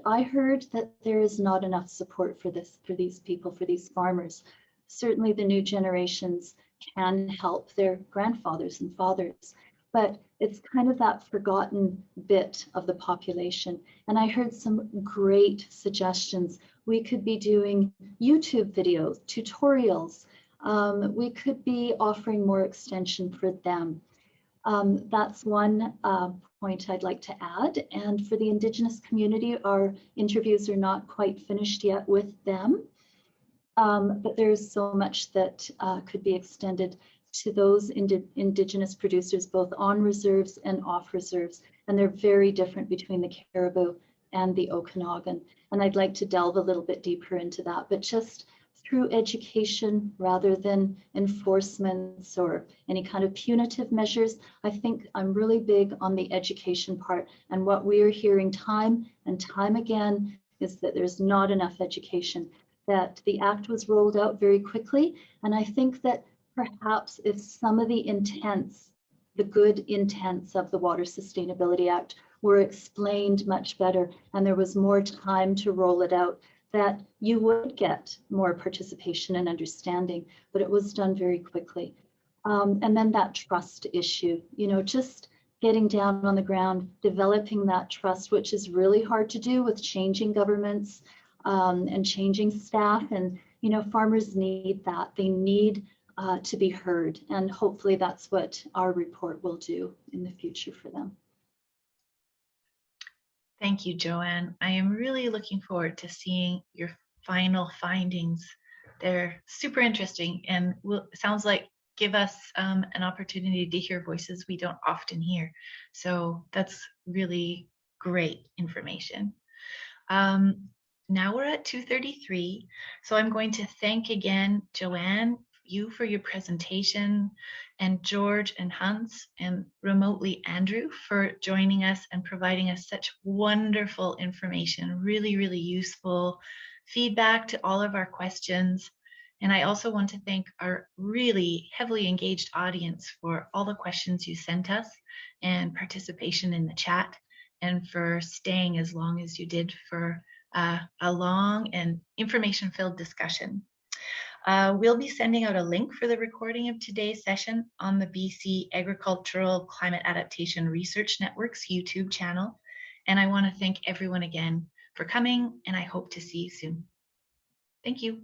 I heard that there is not enough support for these people, for these farmers. Certainly the new generations can help their grandfathers and fathers, but it's kind of that forgotten bit of the population. And I heard some great suggestions. We could be doing YouTube videos, tutorials. We could be offering more extension for them. That's one point I'd like to add. And for the Indigenous community, our interviews are not quite finished yet with them, but there's so much that could be extended to those Indigenous producers, both on reserves and off reserves. And they're very different between the Cariboo and the Okanagan. And I'd like to delve a little bit deeper into that, but just through education rather than enforcements or any kind of punitive measures. I think I'm really big on the education part, and what we are hearing time and time again is that there's not enough education, that the act was rolled out very quickly. And I think that perhaps if some of the intents, the good intents of the Water Sustainability Act were explained much better and there was more time to roll it out, that you would get more participation and understanding, but it was done very quickly. And then that trust issue, just getting down on the ground, developing that trust, which is really hard to do with changing governments and changing staff. And, farmers need that. They need to be heard. And hopefully that's what our report will do in the future for them. Thank you, Joanne. I am really looking forward to seeing your final findings. They're super interesting and sounds like give us an opportunity to hear voices we don't often hear. So that's really great information. Now we're at 2:33. So I'm going to thank again, Joanne, you for your presentation, and George and Hans, and remotely Andrew for joining us and providing us such wonderful information, really, really useful feedback to all of our questions. And I also want to thank our really heavily engaged audience for all the questions you sent us and participation in the chat, and for staying as long as you did for a long and information-filled discussion. We'll be sending out a link for the recording of today's session on the BC Agricultural Climate Adaptation Research Network's YouTube channel. And I want to thank everyone again for coming, and I hope to see you soon. Thank you.